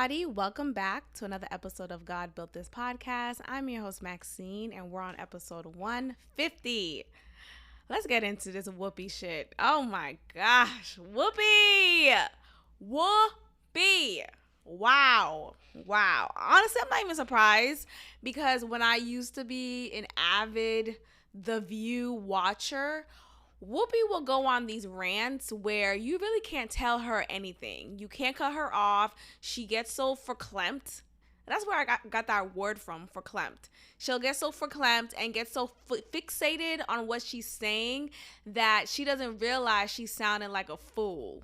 everybody. Welcome back to another episode of God Built This Podcast. I'm your host, Maxine, and we're on episode 150. Let's get into this Whoopi shit. Oh my gosh. Whoopi! Whoopi! Wow. Honestly, I'm not even surprised because when I used to be an avid The View watcher, Whoopi will go on these rants where you really can't tell her anything. You can't cut her off. She gets so verklempt. That's where I got that word from, verklempt. She'll get so verklempt and get so fixated on what she's saying that she doesn't realize she's sounding like a fool.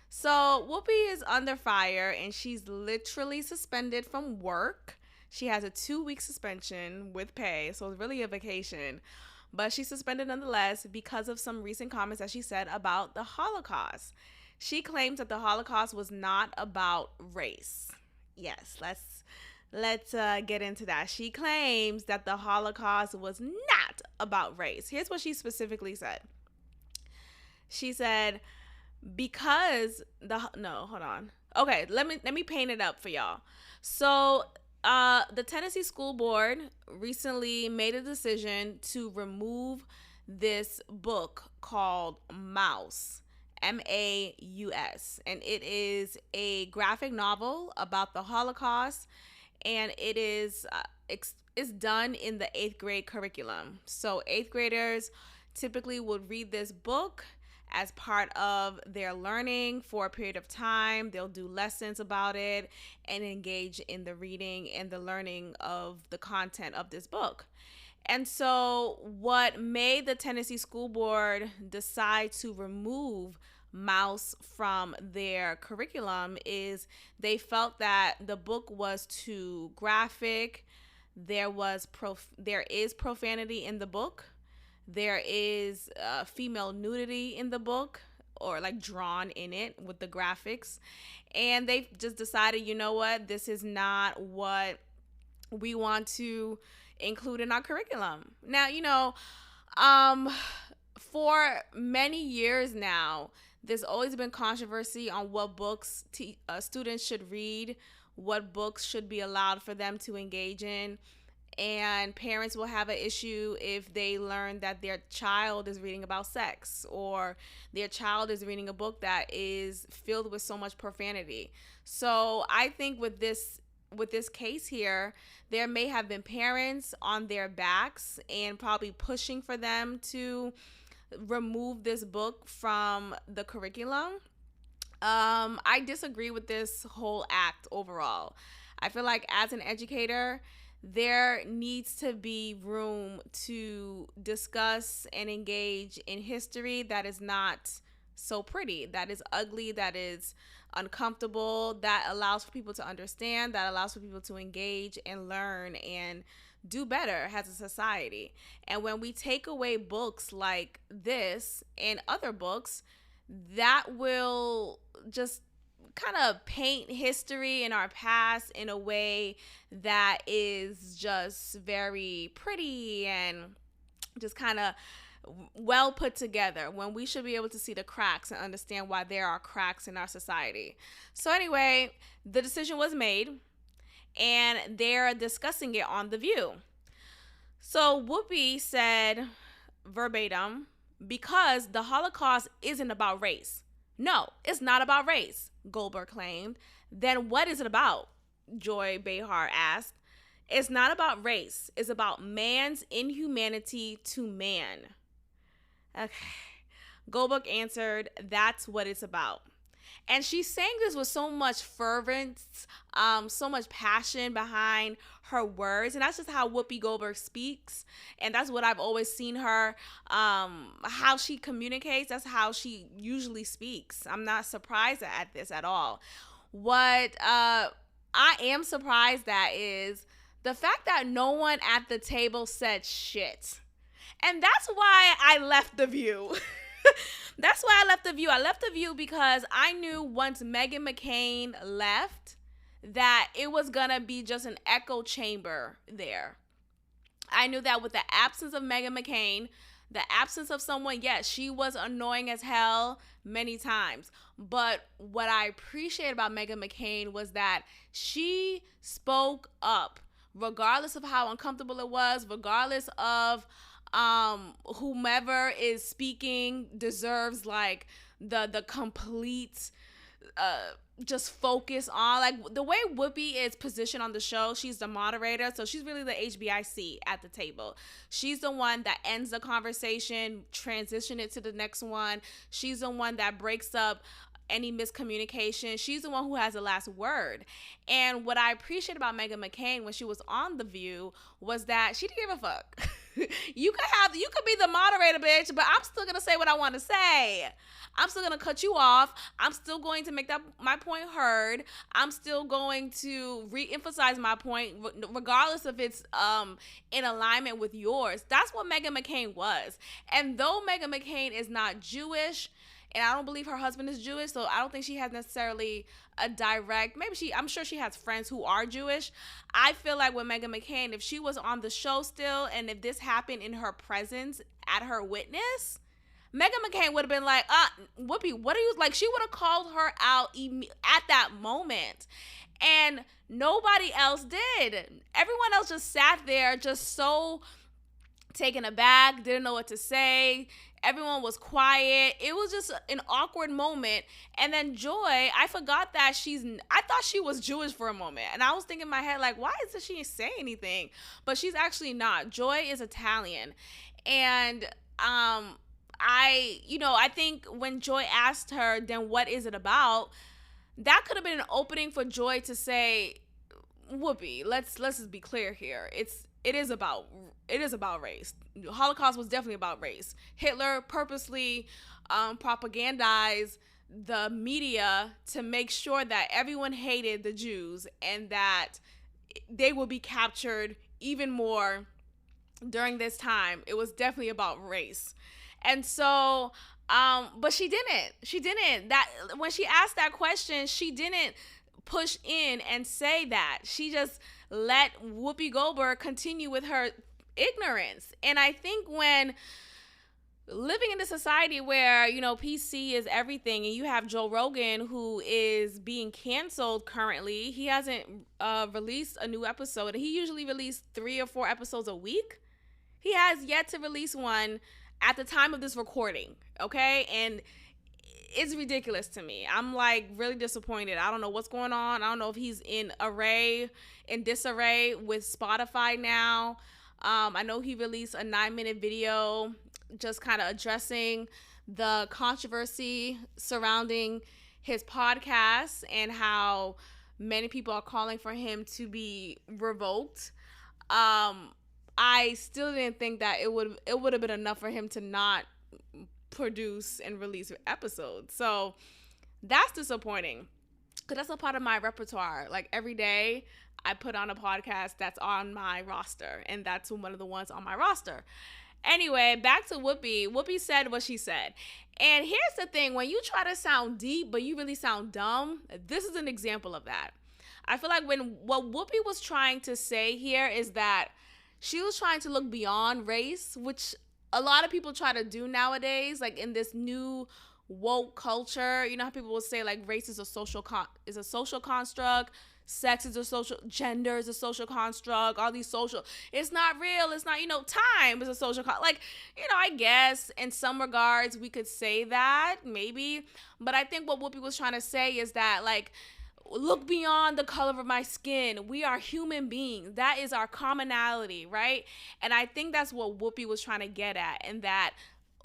So Whoopi is under fire and she's literally suspended from work. She has a 2-week suspension with pay, so it's really a vacation. But she's suspended nonetheless because of some recent comments that she said about the Holocaust. She claims that the Holocaust was not about race. Yes, let's get into that. She claims that the Holocaust was not about race. Here's what she specifically said. She said, hold on. Okay, let me paint it up for y'all. So the Tennessee School Board recently made a decision to remove this book called Maus, M-A-U-S, and it is a graphic novel about the Holocaust, and it is it's done in the 8th grade curriculum. So 8th graders typically would read this book as part of their learning for a period of time. They'll do lessons about it and engage in the reading and the learning of the content of this book. And so what made the Tennessee School Board decide to remove Maus from their curriculum is they felt that the book was too graphic. There is profanity in the book. There is female nudity in the book, or like drawn in it with the graphics. And they just decided, you know what, this is not what we want to include in our curriculum. Now, for many years now, there's always been controversy on what books students should read, what books should be allowed for them to engage in. And parents will have an issue if they learn that their child is reading about sex or their child is reading a book that is filled with so much profanity. So I think with this case here, there may have been parents on their backs and probably pushing for them to remove this book from the curriculum. I disagree with this whole act overall. I feel like as an educator, there needs to be room to discuss and engage in history that is not so pretty, that is ugly, that is uncomfortable, that allows for people to understand, that allows for people to engage and learn and do better as a society. And when we take away books like this and other books, that will just kind of paint history in our past in a way that is just very pretty and just kind of well put together, when we should be able to see the cracks and understand why there are cracks in our society. So anyway, the decision was made and they're discussing it on The View. So Whoopi said verbatim, because the Holocaust isn't about race. No, it's not about race, Goldberg claimed. Then what is it about? Joy Behar asked. It's not about race. It's about man's inhumanity to man. Okay. Goldberg answered, that's what it's about. And she's saying this with so much fervence, so much passion behind her words. And that's just how Whoopi Goldberg speaks. And that's what I've always seen her, how she communicates. That's how she usually speaks. I'm not surprised at this at all. What I am surprised at is the fact that no one at the table said shit. And that's why I left The View. That's why I left The View. I left The View because I knew once Meghan McCain left that it was going to be just an echo chamber there. I knew that with the absence of Meghan McCain, The absence of someone, yes, she was annoying as hell many times. But what I appreciate about Meghan McCain was that she spoke up, regardless of how uncomfortable it was, regardless of whomever is speaking deserves like the complete uh just focus on, like, the way Whoopi is positioned on the show. She's the moderator, so she's really the HBIC at the table. She's the one that ends the conversation, transition it to the next one. She's the one that breaks up any miscommunication. She's the one who has the last word. And what I appreciate about Meghan McCain when she was on The View was that she didn't give a fuck. You could be the moderator, bitch, but I'm still gonna say what I want to say. I'm still gonna cut you off. I'm still going to make that my point heard. I'm still going to re-emphasize my point, regardless if it's in alignment with yours. That's what Meghan McCain was. And though Meghan McCain is not Jewish, and I don't believe her husband is Jewish, so I don't think she has necessarily a direct, I'm sure she has friends who are Jewish. I feel like with Meghan McCain, if she was on the show still, and if this happened in her presence at her witness, Meghan McCain would have been like, Whoopi, what are you, like, she would have called her out at that moment. And nobody else did. Everyone else just sat there just so taken aback, didn't know what to say. Everyone was quiet. It was just an awkward moment. And then Joy, I forgot that I thought she was Jewish for a moment. And I was thinking in my head, like, why is she say anything? But she's actually not. Joy is Italian. And I think when Joy asked her, then what is it about? That could have been an opening for Joy to say, Whoopi, let's just be clear here. It is about race. The Holocaust was definitely about race. Hitler purposely propagandized the media to make sure that everyone hated the Jews and that they will be captured even more during this time. It was definitely about race. And so, but she didn't. That when she asked that question, she didn't push in and say that. She just let Whoopi Goldberg continue with her ignorance. And I think when living in a society where, PC is everything, and you have Joe Rogan, who is being canceled currently, he hasn't released a new episode. He usually releases 3 or 4 episodes a week. He has yet to release one at the time of this recording, okay? And it's ridiculous to me. I'm like really disappointed. I don't know what's going on. I don't know if he's in disarray with Spotify now. I know he released a 9-minute video just kind of addressing the controversy surrounding his podcast and how many people are calling for him to be revoked. I still didn't think that it would have been enough for him to not produce and release episodes. So that's disappointing, because that's a part of my repertoire. Like every day I put on a podcast that's on my roster, and that's one of the ones on my roster. Anyway, back to Whoopi. Whoopi said what she said. And here's the thing, when you try to sound deep but you really sound dumb, this is an example of that. I feel like what Whoopi was trying to say here is that she was trying to look beyond race, which a lot of people try to do nowadays, like in this new woke culture. You know how people will say like race is a social construct, sex is a social, gender is a social construct, all these social, it's not real, it's not, time is a social like, I guess in some regards we could say that maybe, but I think what Whoopi was trying to say is that, like, look beyond the color of my skin. We are human beings. That is our commonality, right? And I think that's what Whoopi was trying to get at. And that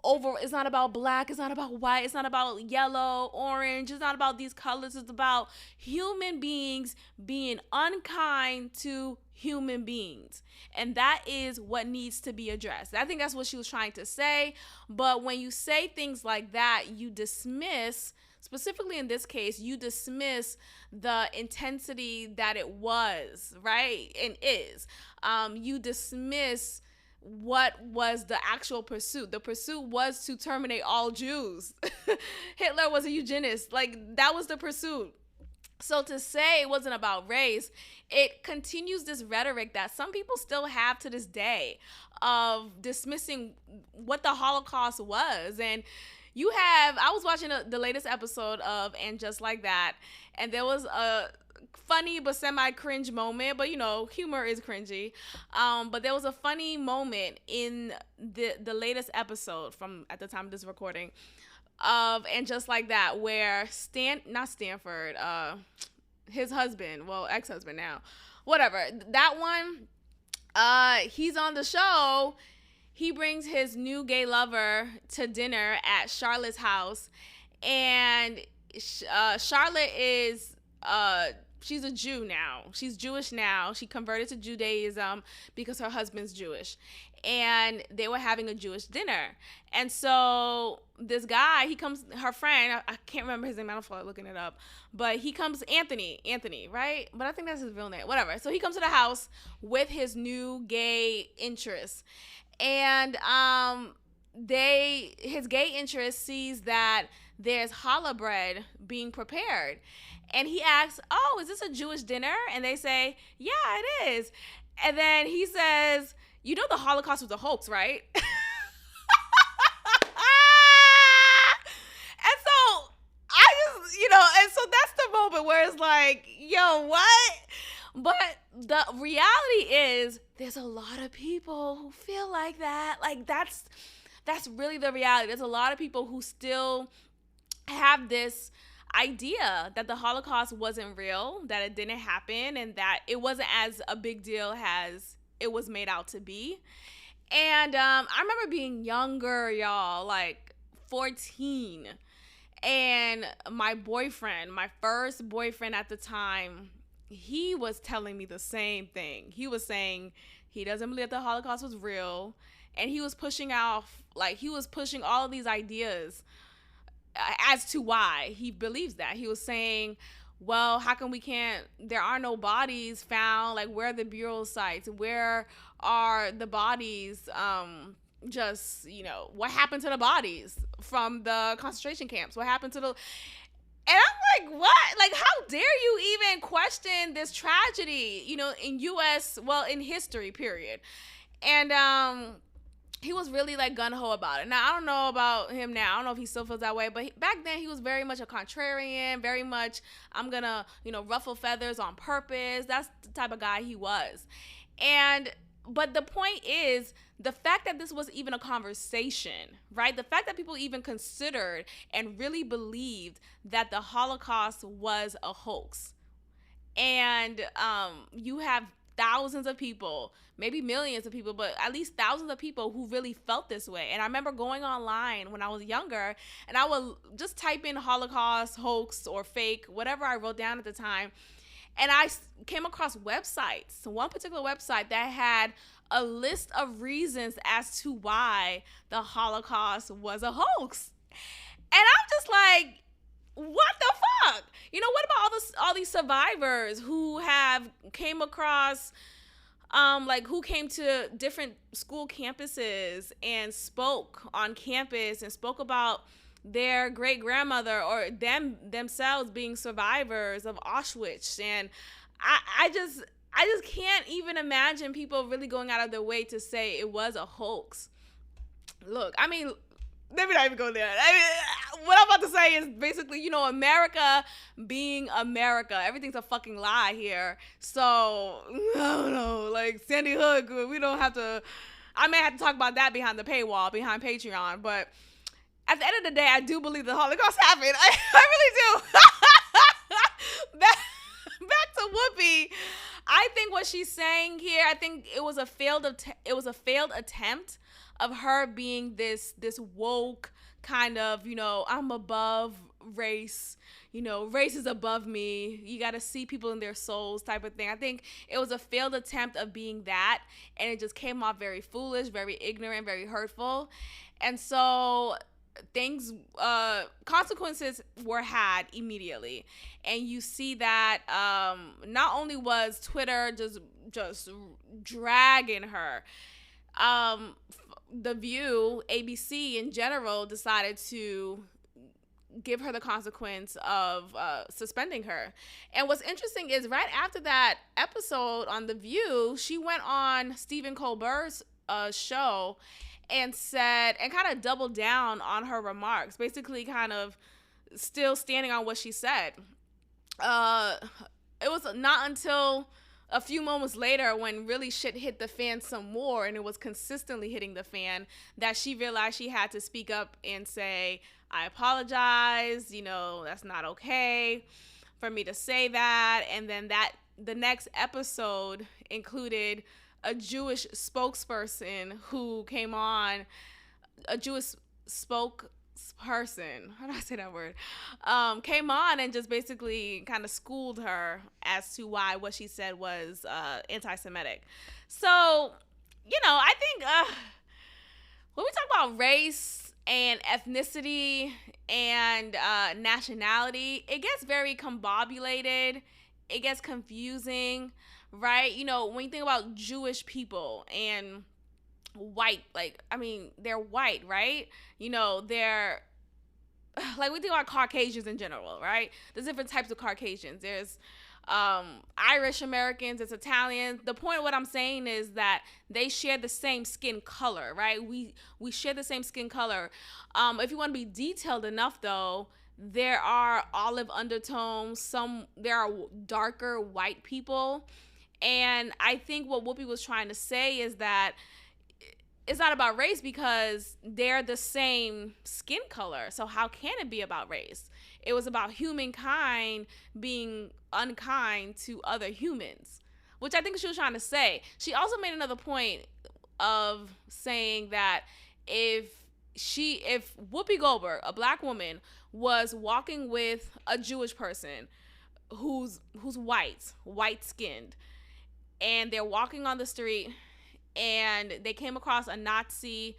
it's not about black, it's not about white, it's not about yellow, orange, it's not about these colors. It's about human beings being unkind to human beings. And that is what needs to be addressed. I think that's what she was trying to say. But when you say things like that, you dismiss, specifically in this case, you dismiss the intensity that it was, right? And is. You dismiss what was the actual pursuit. The pursuit was to terminate all Jews. Hitler was a eugenist. Like, that was the pursuit. So to say it wasn't about race, it continues this rhetoric that some people still have to this day of dismissing what the Holocaust was. And I was watching the latest episode of And Just Like That, and there was a funny but semi cringe moment, but humor is cringy. But there was a funny moment in the latest episode from at the time of this recording of And Just Like That, where not Stanford, his husband, well, ex-husband now, whatever, that one, he's on the show. He brings his new gay lover to dinner at Charlotte's house, and Charlotte is she's a Jew now. She's Jewish now. She converted to Judaism because her husband's Jewish. And they were having a Jewish dinner. And so this guy, he comes, her friend, I can't remember his name, I don't feel like looking it up, but he comes, Anthony, right? But I think that's his real name, whatever. So he comes to the house with his new gay interest. And his gay interest sees that there's challah bread being prepared. And he asks, "Oh, is this a Jewish dinner?" And they say, "Yeah, it is." And then he says, "You know the Holocaust was a hoax, right?" And so and so that's the moment where it's like, yo, what? But the reality is there's a lot of people who feel like that. Like that's really the reality. There's a lot of people who still have this idea that the Holocaust wasn't real, that it didn't happen, and that it wasn't as a big deal as it was made out to be. And I remember being younger, y'all, like 14, and my first boyfriend at the time, he was telling me the same thing. He was saying he doesn't believe the Holocaust was real, and he was pushing all of these ideas as to why he believes that. He was saying, well, how come there are no bodies found? Like, where are the burial sites? Where are the bodies? What happened to the bodies from the concentration camps? What happened to the... And I'm like, what? Like, how dare you even question this tragedy, in in history, period. And, he was really like gung-ho about it. Now, I don't know about him now. I don't know if he still feels that way, but back then he was very much a contrarian, very much, I'm gonna, ruffle feathers on purpose. That's the type of guy he was. But the point is, the fact that this was even a conversation, right? The fact that people even considered and really believed that the Holocaust was a hoax. And you have thousands of people, maybe millions of people, but at least thousands of people who really felt this way. And I remember going online when I was younger, and I would just type in Holocaust, hoax, or fake, whatever I wrote down at the time. And I came across websites, one particular website that had a list of reasons as to why the Holocaust was a hoax. And I'm just like, what the fuck? What about all these survivors who have came across, who came to different school campuses and spoke on campus and spoke about their great grandmother or themselves being survivors of Auschwitz? And I just can't even imagine people really going out of their way to say it was a hoax. Look, I mean, let me not even go there. I mean, what I'm about to say is basically, America being America. Everything's a fucking lie here. So, I don't know, like Sandy Hook, we don't have to, I may have to talk about that behind the paywall, behind Patreon, but at the end of the day, I do believe the Holocaust happened. I really do. Back to Whoopi. I think what she's saying here, I think it was a failed attempt of her being this woke kind of, I'm above race, race is above me. You got to see people in their souls type of thing. I think it was a failed attempt of being that, and it just came off very foolish, very ignorant, very hurtful. And so consequences were had immediately. And you see that not only was Twitter just dragging her, The View, ABC in general, decided to give her the consequence of suspending her. And what's interesting is right after that episode on The View, she went on Stephen Colbert's show and said, and kind of doubled down on her remarks, basically kind of still standing on what she said. It was not until a few moments later, when really shit hit the fan some more, and it was consistently hitting the fan, that she realized she had to speak up and say, I apologize, that's not okay for me to say that. And then the next episode included a Jewish spokesperson who came on, a Jewish spokesperson, how do I say that word, came on and just basically kind of schooled her as to why what she said was anti-Semitic. So, I think when we talk about race and ethnicity and nationality, it gets very combobulated. It gets confusing, right? When you think about Jewish people and white, they're white, right? They're like, we think about Caucasians in general, right? There's different types of Caucasians. There's Irish Americans, there's Italians. The point of what I'm saying is that they share the same skin color, right? We share the same skin color. If you want to be detailed enough, though, there are olive undertones. There are darker white people. And I think what Whoopi was trying to say is that it's not about race because they're the same skin color. So how can it be about race? It was about humankind being unkind to other humans, which I think she was trying to say. She also made another point of saying that if Whoopi Goldberg, a black woman, was walking with a Jewish person who's white-skinned, and they're walking on the street and they came across a Nazi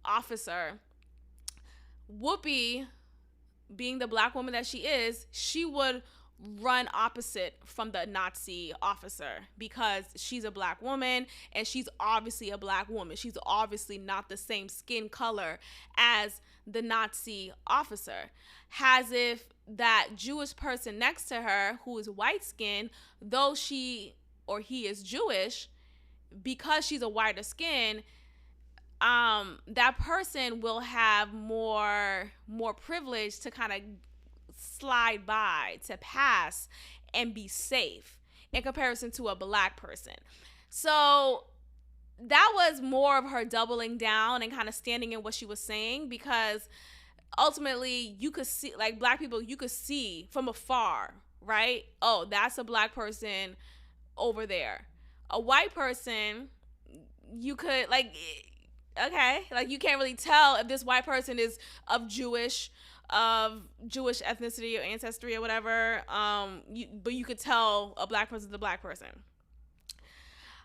officer, Whoopi, being the black woman that she is, she would run opposite from the Nazi officer because she's a black woman and she's obviously a black woman. She's obviously not the same skin color as the Nazi officer. As if that Jewish person next to her, who is white skinned, though she or he is Jewish, because she's a whiter skin, that person will have more privilege to kind of slide by, to pass and be safe in comparison to a black person. So that was more of her doubling down and kind of standing in what she was saying, because ultimately you could see, like, black people, you could see from afar, right? Oh, that's a black person over there. A white person, you could, like, okay, like, you can't really tell if this white person is of Jewish ethnicity or ancestry or whatever, but you could tell a black person's a black person.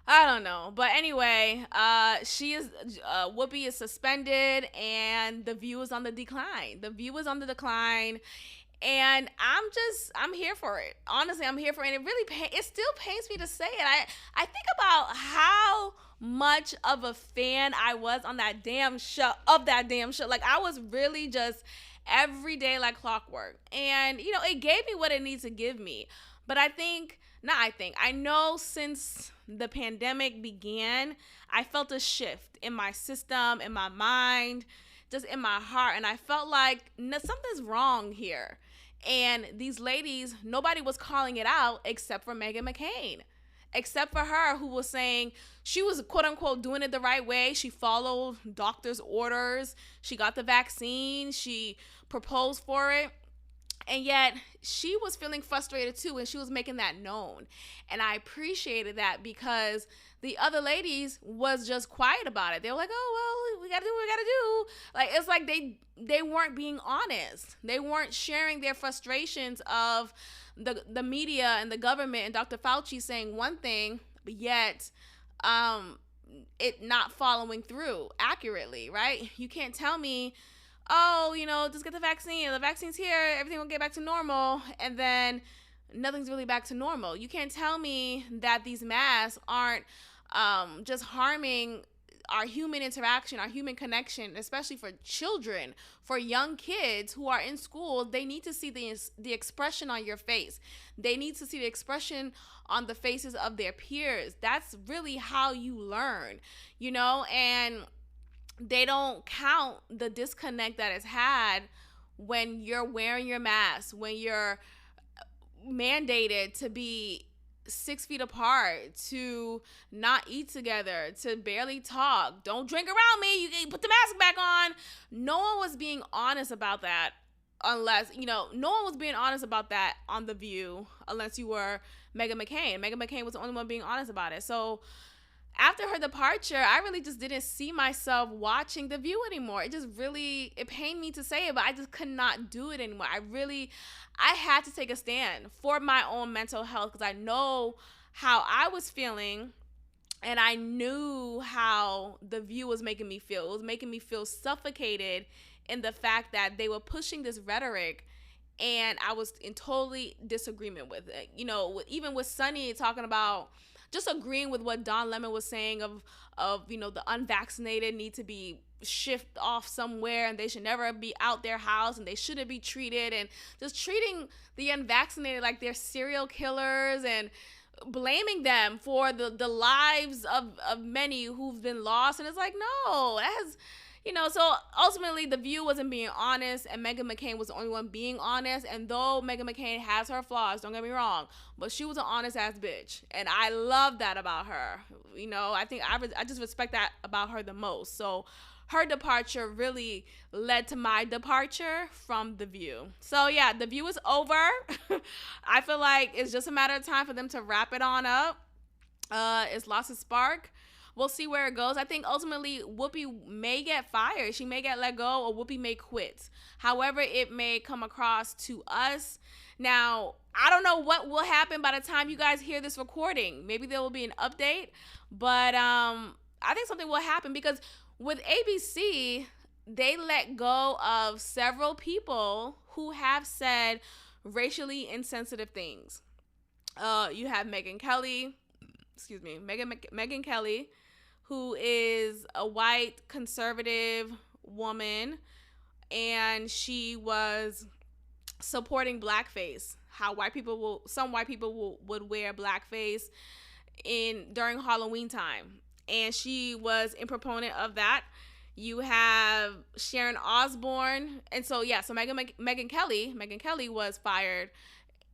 I don't know, but anyway, Whoopi is suspended, and The View is on the decline. The View is on the decline, and I'm here for it. Honestly, I'm here for it. And it still pains me to say it. I think about how much of a fan I was on that damn show. Like, I was really just every day like clockwork. And, it gave me what it needs to give me. But I know since the pandemic began, I felt a shift in my system, in my mind, just in my heart. And I felt like something's wrong here. And these ladies, nobody was calling it out except for Meghan McCain. Except for her, who was saying she was, quote unquote, doing it the right way. She followed doctor's orders. She got the vaccine. She proposed for it. And yet she was feeling frustrated too, and she was making that known. And I appreciated that, because the other ladies was just quiet about it. They were like, oh, well, we got to do what we got to do. Like, it's like they weren't being honest. They weren't sharing their frustrations of the media and the government and Dr. Fauci saying one thing, but yet it not following through accurately, right? You can't tell me, oh, just get the vaccine. The vaccine's here. Everything will get back to normal. And then nothing's really back to normal. You can't tell me that these masks aren't just harming our human interaction, our human connection, especially for children, for young kids who are in school, they need to see the expression on your face. They need to see the expression on the faces of their peers. That's really how you learn, and they don't count the disconnect that is had when you're wearing your mask, when you're mandated to be 6 feet apart, to not eat together, to barely talk. Don't drink around me. You can put the mask back on. No one was being honest about that unless, no one was being honest about that on The View unless you were Meghan McCain. Meghan McCain was the only one being honest about it. So after her departure, I really just didn't see myself watching The View anymore. It pained me to say it, but I just could not do it anymore. I had to take a stand for my own mental health because I know how I was feeling and I knew how The View was making me feel. It was making me feel suffocated in the fact that they were pushing this rhetoric and I was in totally disagreement with it. Even with Sunny talking about just agreeing with what Don Lemon was saying of the unvaccinated need to be shipped off somewhere and they should never be out their house and they shouldn't be treated, and just treating the unvaccinated like they're serial killers and blaming them for the lives of many who've been lost. And it's like, no, that has, so ultimately The View wasn't being honest and Meghan McCain was the only one being honest. And though Meghan McCain has her flaws, don't get me wrong, but she was an honest ass bitch. And I love that about her. I think I just respect that about her the most. So her departure really led to my departure from The View. So yeah, The View is over. I feel like it's just a matter of time for them to wrap it on up. It's lost its spark. We'll see where it goes. I think ultimately Whoopi may get fired. She may get let go, or Whoopi may quit. However it may come across to us. Now, I don't know what will happen by the time you guys hear this recording. Maybe there will be an update. But I think something will happen because with ABC, they let go of several people who have said racially insensitive things. You have Megyn Kelly, who is a white conservative woman, and she was supporting blackface. How some white people would wear blackface during Halloween time, and she was a proponent of that. You have Sharon Osbourne, and so Megyn Kelly was fired,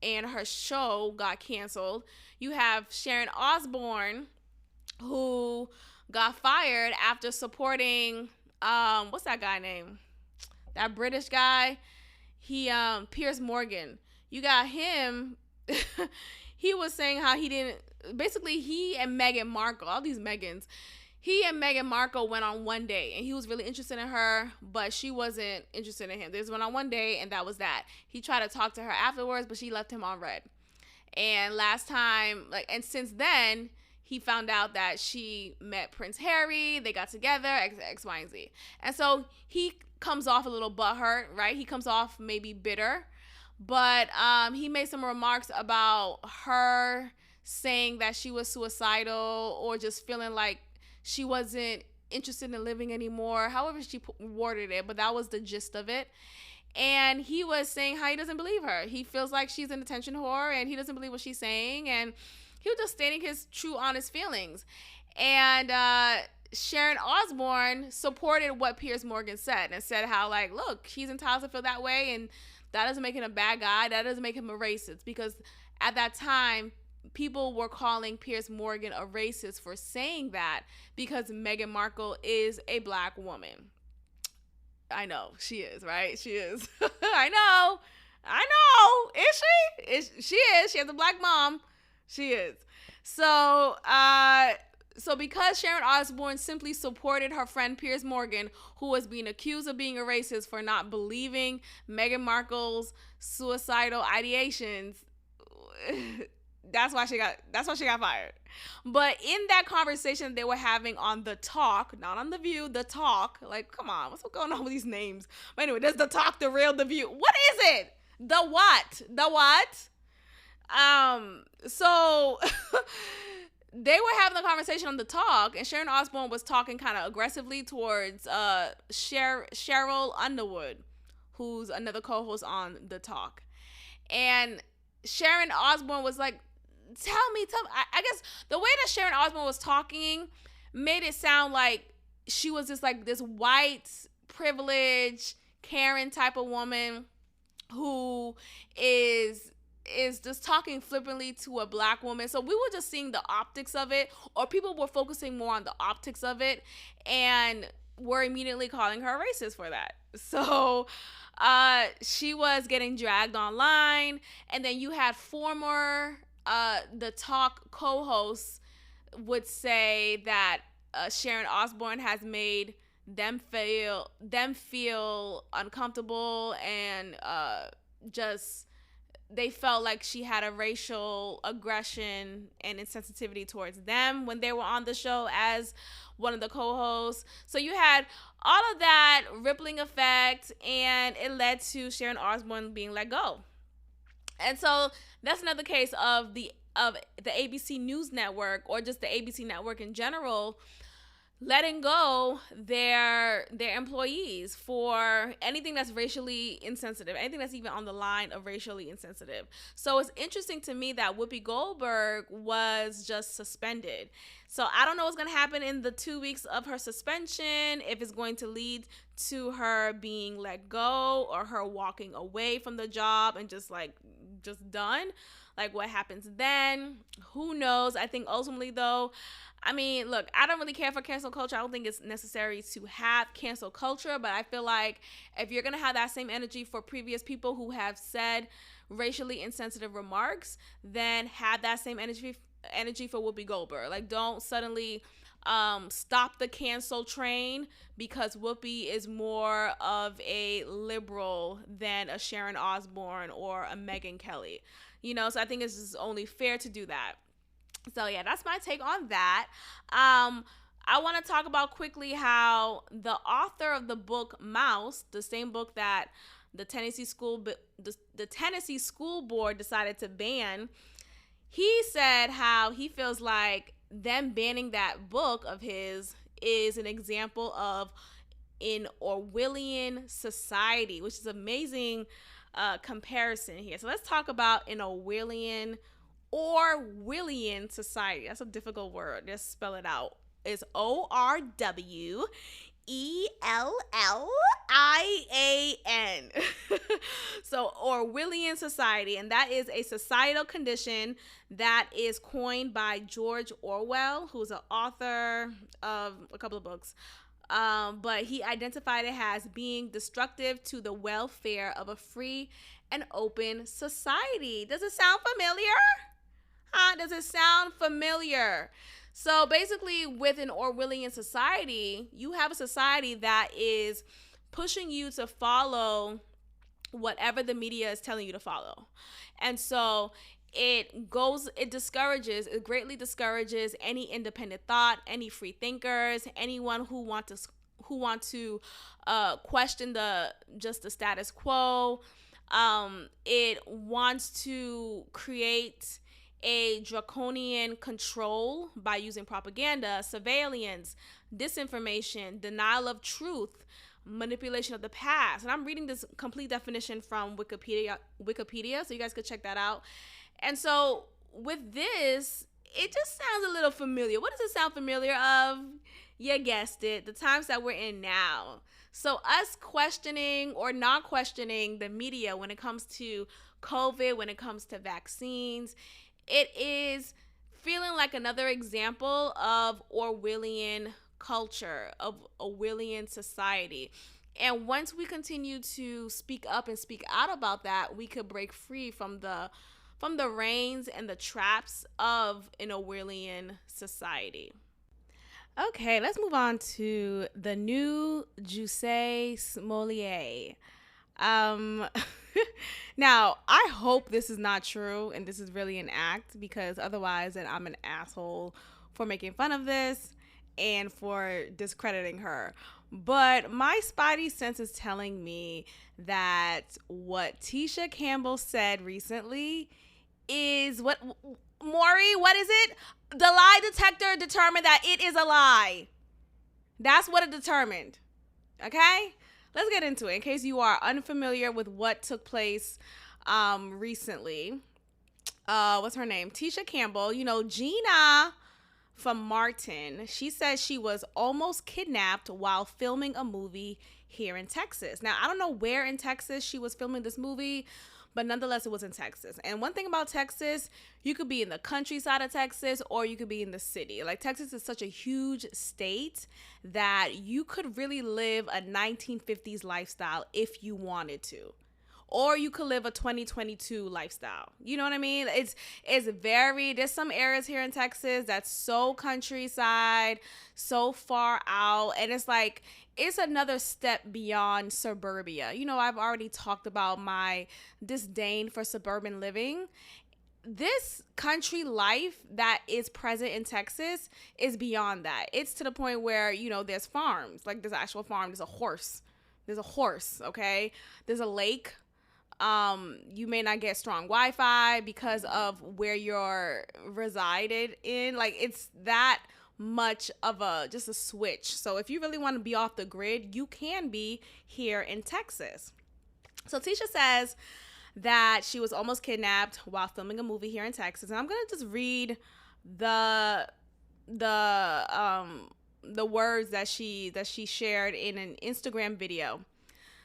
and her show got canceled. You have Sharon Osbourne, who got fired after supporting what's that guy name? That British guy. He Piers Morgan. You got him. He was saying how he and Meghan Markle, all these Megans, he and Meghan Markle went on one day and he was really interested in her, but she wasn't interested in him. They just went on one day and that was that. He tried to talk to her afterwards, but she left him on red. And last time, and since then, he found out that she met Prince Harry, they got together, X, Y, and Z. And so he comes off a little butthurt, right? He comes off maybe bitter, but he made some remarks about her saying that she was suicidal or just feeling like she wasn't interested in living anymore, however she worded it, but that was the gist of it. And he was saying how he doesn't believe her. He feels like she's an attention whore and he doesn't believe what she's saying. And he was just stating his true, honest feelings. And Sharon Osbourne supported what Piers Morgan said and said how, look, he's entitled to feel that way. And that doesn't make him a bad guy. That doesn't make him a racist. Because at that time, people were calling Piers Morgan a racist for saying that because Meghan Markle is a black woman. I know, she is, right? She is. I know. Is she? She is. She has a black mom. She is. So because Sharon Osbourne simply supported her friend Piers Morgan, who was being accused of being a racist for not believing Meghan Markle's suicidal ideations, that's why she got fired. But in that conversation they were having on The Talk, not on The View, The Talk, come on, what's going on with these names? But anyway, there's The Talk, The Real, The View. What is it? The what? So they were having a conversation on the talk, and Sharon Osbourne was talking kind of aggressively towards Cheryl Underwood, who's another co-host on the talk. And Sharon Osbourne was like, tell me. I guess the way that Sharon Osbourne was talking made it sound like she was just like this white, privileged, Karen type of woman who is just talking flippantly to a black woman. So we were just seeing the optics of it, or people were focusing more on the optics of it, and were immediately calling her racist for that. So she was getting dragged online, and then you had former the talk co-hosts would say that Sharon Osbourne has made them feel uncomfortable, and just they felt like she had a racial aggression and insensitivity towards them when they were on the show as one of the co-hosts. So you had all of that rippling effect, and it led to Sharon Osbourne being let go. And so that's another case of the ABC News Network, or just the ABC Network in general, letting go their employees for anything that's racially insensitive, anything that's even on the line of racially insensitive. So it's interesting to me that Whoopi Goldberg was just suspended. So I don't know what's going to happen in the 2 weeks of her suspension, if it's going to lead to her being let go or her walking away from the job and just done. Like, what happens then? Who knows? I think ultimately, though, I mean, look, I don't really care for cancel culture. I don't think it's necessary to have cancel culture, but I feel like if you're going to have that same energy for previous people who have said racially insensitive remarks, then have that same energy for Whoopi Goldberg. Like, don't suddenly stop the cancel train because Whoopi is more of a liberal than a Sharon Osbourne or a Megyn Kelly. So I think it's just only fair to do that. So yeah, that's my take on that. I want to talk about quickly how the author of the book Mouse, the same book that the Tennessee School Board decided to ban, he said how he feels like them banning that book of his is an example of an Orwellian society, which is amazing comparison here. So let's talk about an Orwellian society. That's a difficult word. Just spell it out. It's ORWELLIAN. So Orwellian society, and that is a societal condition that is coined by George Orwell, who's an author of a couple of books. But he identified it as being destructive to the welfare of a free and open society. Does it sound familiar? Does it sound familiar? So basically, with an Orwellian society, you have a society that is pushing you to follow whatever the media is telling you to follow. And so it greatly discourages any independent thought, any free thinkers, anyone who want to question the status quo. It wants to create a draconian control by using propaganda, surveillance, disinformation, denial of truth, manipulation of the past. And I'm reading this complete definition from Wikipedia, so you guys could check that out. And so with this, it just sounds a little familiar. What does it sound familiar of? You guessed it, the times that we're in now. So us questioning or not questioning the media when it comes to COVID, when it comes to vaccines, it is feeling like another example of Orwellian culture, of Orwellian society. And once we continue to speak up and speak out about that, we could break free from the reins and the traps of an Orwellian society. Okay, let's move on to the new Jussie Smollett. Now, I hope this is not true and this is really an act, because otherwise then I'm an asshole for making fun of this and for discrediting her. But my spidey sense is telling me that what Tisha Campbell said recently is what, Maury, what is it? The lie detector determined that it is a lie. That's what it determined. Okay? Let's get into it in case you are unfamiliar with what took place recently. What's her name? Tisha Campbell. You know, Gina from Martin. She says she was almost kidnapped while filming a movie here in Texas. Now, I don't know where in Texas she was filming this movie, but nonetheless, it was in Texas. And one thing about Texas, you could be in the countryside of Texas or you could be in the city. Like, Texas is such a huge state that you could really live a 1950s lifestyle if you wanted to. Or you could live a 2022 lifestyle. You know what I mean? It's very, there's some areas here in Texas that's so countryside, so far out. And it's like, it's another step beyond suburbia. You know, I've already talked about my disdain for suburban living. This country life that is present in Texas is beyond that. It's to the point where, you know, there's farms. Like, there's an actual farm. There's a horse. Okay? There's a lake. You may not get strong Wi-Fi because of where you're resided in. Like, it's that much of just a switch. So if you really want to be off the grid, you can be here in Texas. So Tisha says that she was almost kidnapped while filming a movie here in Texas. And I'm going to just read the words that she shared in an Instagram video.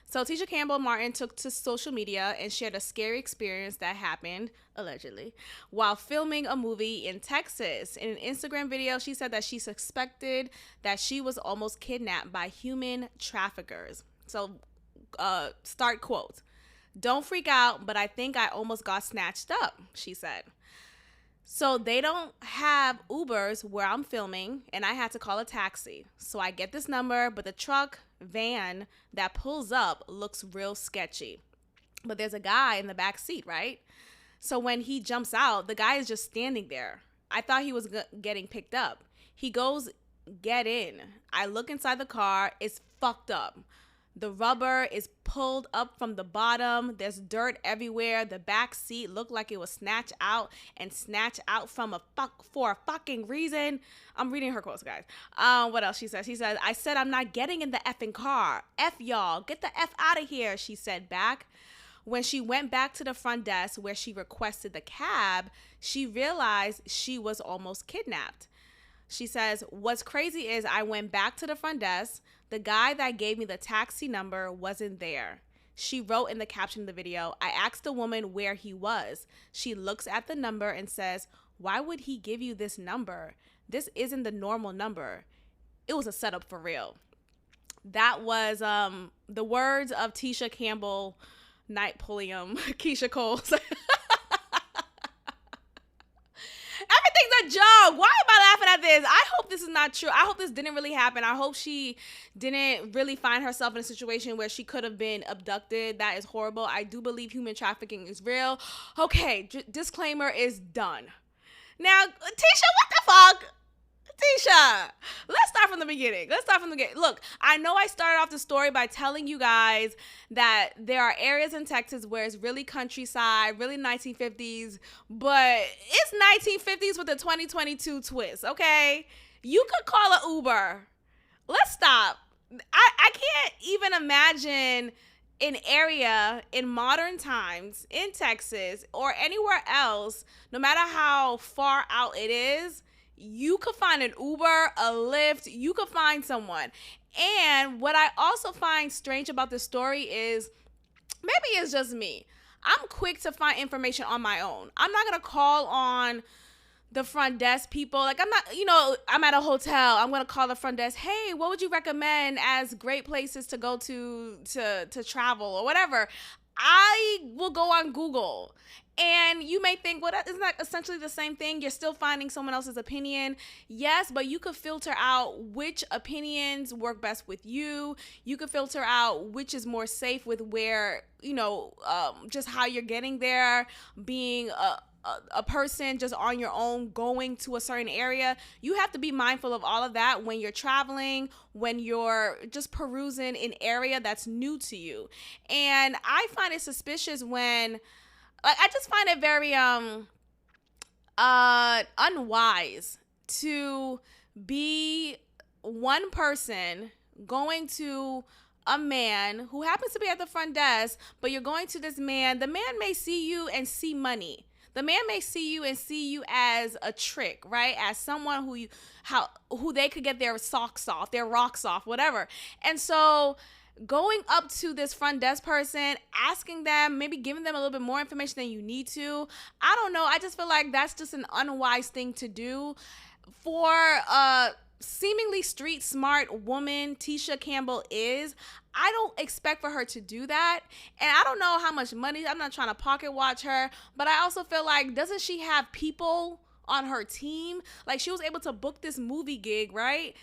So Tisha Campbell Martin took to social media and shared a scary experience that happened, allegedly, while filming a movie in Texas. In an Instagram video, she said that she suspected that she was almost kidnapped by human traffickers. So, start quote. "Don't freak out, but I think I almost got snatched up," she said. "So they don't have Ubers where I'm filming, and I had to call a taxi. So I get this number, but the truck van that pulls up looks real sketchy. But there's a guy in the back seat, right? So when he jumps out, the guy is just standing there. I thought he was getting picked up. He goes, 'Get in.' I look inside the car. It's fucked up. The rubber is pulled up from the bottom. There's dirt everywhere. The back seat looked like it was snatched out for a fucking reason." I'm reading her quotes, guys. What else she says? She says, "I said I'm not getting in the effing car. F y'all. Get the F out of here," she said back. When she went back to the front desk where she requested the cab, she realized she was almost kidnapped. She says, "What's crazy is I went back to the front desk. The guy that gave me the taxi number wasn't there." She wrote in the caption of the video, "I asked the woman where he was. She looks at the number and says, 'Why would he give you this number? This isn't the normal number.' It was a setup for real." That was the words of Tisha Campbell, Night Pulliam, Keisha Coles. Everything's a joke. Why am I laughing at this? I hope this is not true. I hope this didn't really happen. I hope she didn't really find herself in a situation where she could have been abducted. That is horrible. I do believe human trafficking is real. Okay, disclaimer is done. Now, Tisha, what the fuck? Tisha, let's start from the beginning. Look, I know I started off the story by telling you guys that there are areas in Texas where it's really countryside, really 1950s, but it's 1950s with a 2022 twist, okay? You could call an Uber. Let's stop. I can't even imagine an area in modern times in Texas or anywhere else, no matter how far out it is, you could find an Uber, a Lyft, you could find someone. And what I also find strange about this story is, maybe it's just me, I'm quick to find information on my own. I'm not going to call on the front desk people. Like, I'm not, I'm at a hotel. I'm going to call the front desk. "Hey, what would you recommend as great places to go to travel," or whatever. I will go on Google. And you may think, well, isn't that essentially the same thing? You're still finding someone else's opinion. Yes, but you could filter out which opinions work best with you. You could filter out which is more safe with where, just how you're getting there, being a person just on your own going to a certain area. You have to be mindful of all of that when you're traveling, when you're just perusing an area that's new to you. And I find it suspicious when, I just find it very unwise to be one person going to a man who happens to be at the front desk, but you're going to this man. The man may see you and see money. The man may see you and see you as a trick, right? As someone who they could get their socks off, their rocks off, whatever. And so going up to this front desk person, asking them, maybe giving them a little bit more information than you need to. I don't know. I just feel like that's just an unwise thing to do for seemingly street smart woman Tisha Campbell is. I don't expect for her to do that. And I don't know how much money, I'm not trying to pocket watch her, but I also feel like, doesn't she have people on her team? Like, she was able to book this movie gig, right?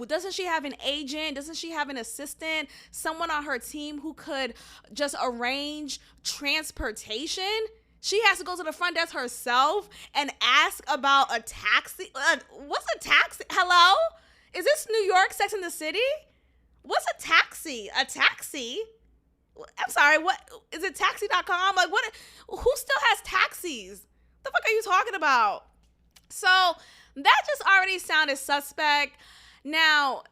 Doesn't she have an agent? Doesn't she have an assistant? Someone on her team who could just arrange transportation? She has to go to the front desk herself and ask about a taxi. What's a taxi? Hello? Is this New York, Sex and the City? What's a taxi? A taxi? I'm sorry, what? Is it taxi.com? Like, what? Who still has taxis? The fuck are you talking about? So that just already sounded suspect. Now,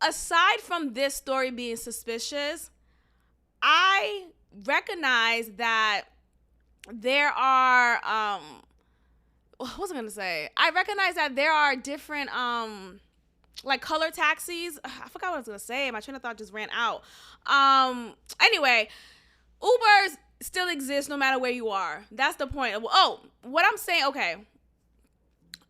aside from this story being suspicious, I recognize that there are, what was I gonna say? I recognize that there are different, like color taxis. I forgot what I was gonna say. My train of thought just ran out. Anyway, Ubers still exist no matter where you are. That's the point. Oh, what I'm saying, okay.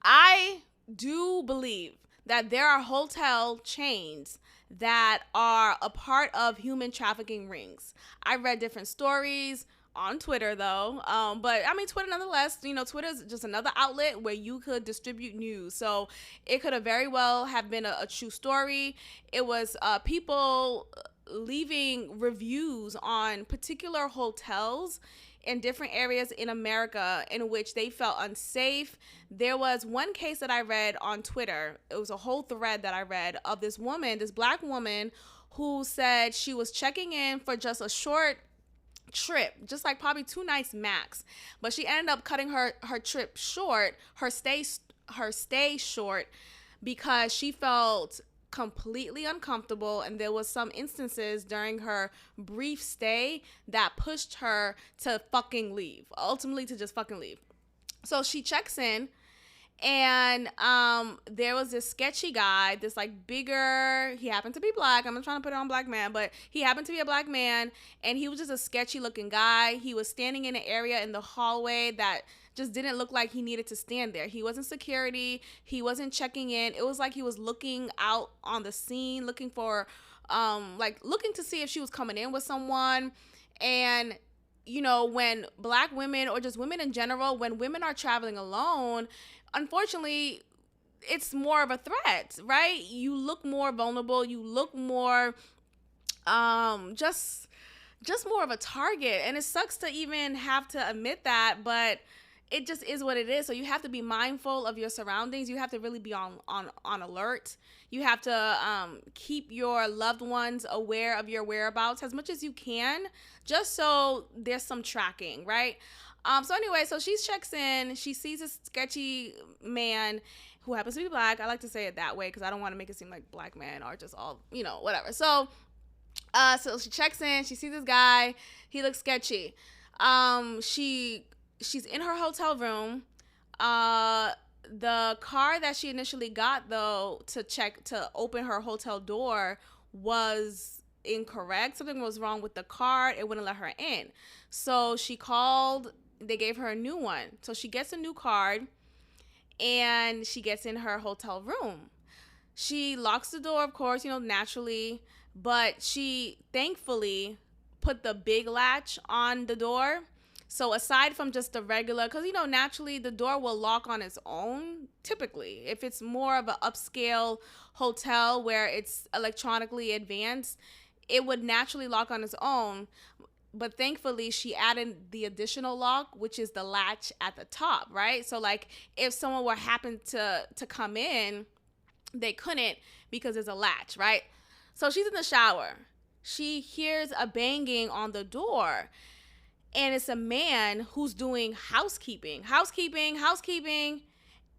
I do believe that there are hotel chains that are a part of human trafficking rings. I read different stories on Twitter, though. But I mean, Twitter nonetheless, Twitter is just another outlet where you could distribute news. So it could have very well have been a true story. It was people leaving reviews on particular hotels in different areas in America in which they felt unsafe. There was one case that I read on Twitter. It was a whole thread that I read of this woman, this black woman, who said she was checking in for just a short trip, just like probably 2 nights max, but she ended up cutting her trip short, her stay short, because she felt completely uncomfortable, and there was some instances during her brief stay that pushed her to fucking leave, ultimately to just fucking leave. So she checks in, and there was this sketchy guy, this like bigger, he happened to be black. I'm not trying to put it on black man, but he happened to be a black man, and he was just a sketchy looking guy. He was standing in an area in the hallway that just didn't look like he needed to stand there. He wasn't security. He wasn't checking in. It was like he was looking out on the scene, looking for, looking to see if she was coming in with someone. And when black women, or just women in general, when women are traveling alone, unfortunately, it's more of a threat, right? You look more vulnerable. You look more, just more of a target. And it sucks to even have to admit that, but it just is what it is. So you have to be mindful of your surroundings. You have to really be on alert. You have to keep your loved ones aware of your whereabouts as much as you can, just so there's some tracking, right? So anyway, so she checks in. She sees a sketchy man who happens to be black. I like to say it that way because I don't want to make it seem like black men are just all, whatever. So she checks in. She sees this guy. He looks sketchy. She's in her hotel room. The car that she initially got, though, to open her hotel door was incorrect. Something was wrong with the card. It wouldn't let her in. So she called. They gave her a new one. So she gets a new card, and she gets in her hotel room. She locks the door, of course, naturally, but she thankfully put the big latch on the door. So aside from just the regular, because, naturally the door will lock on its own, typically. If it's more of an upscale hotel where it's electronically advanced, it would naturally lock on its own. But thankfully, she added the additional lock, which is the latch at the top, right? So, like, if someone were happen to come in, they couldn't because there's a latch, right? So she's in the shower. She hears a banging on the door. And it's a man who's doing housekeeping.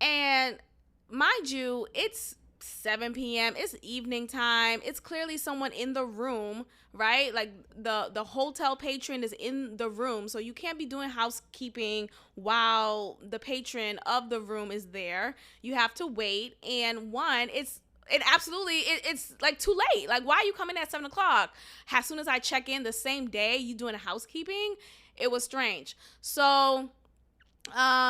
And mind you, it's 7 p.m. It's evening time. It's clearly someone in the room, right? Like the hotel patron is in the room, so you can't be doing housekeeping while the patron of the room is there. You have to wait. And one, it's like too late. Like, why are you coming at 7 o'clock? As soon as I check in the same day, you doing housekeeping? It was strange. So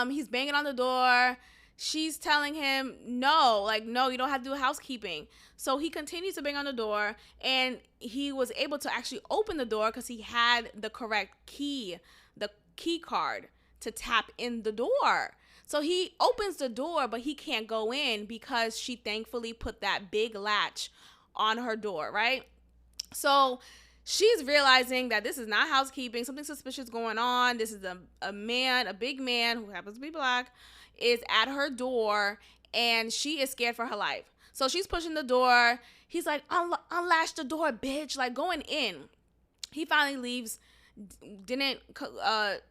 he's banging on the door. She's telling him, no, like, no, you don't have to do housekeeping. So he continues to bang on the door, and he was able to actually open the door because he had the correct key, the key card to tap in the door. So he opens the door, but he can't go in because she thankfully put that big latch on her door, right? So she's realizing that this is not housekeeping. Something suspicious going on. This is a man, a big man who happens to be black, is at her door, and she is scared for her life. So she's pushing the door. He's like, unlatch the door, bitch, like going in. He finally leaves, didn't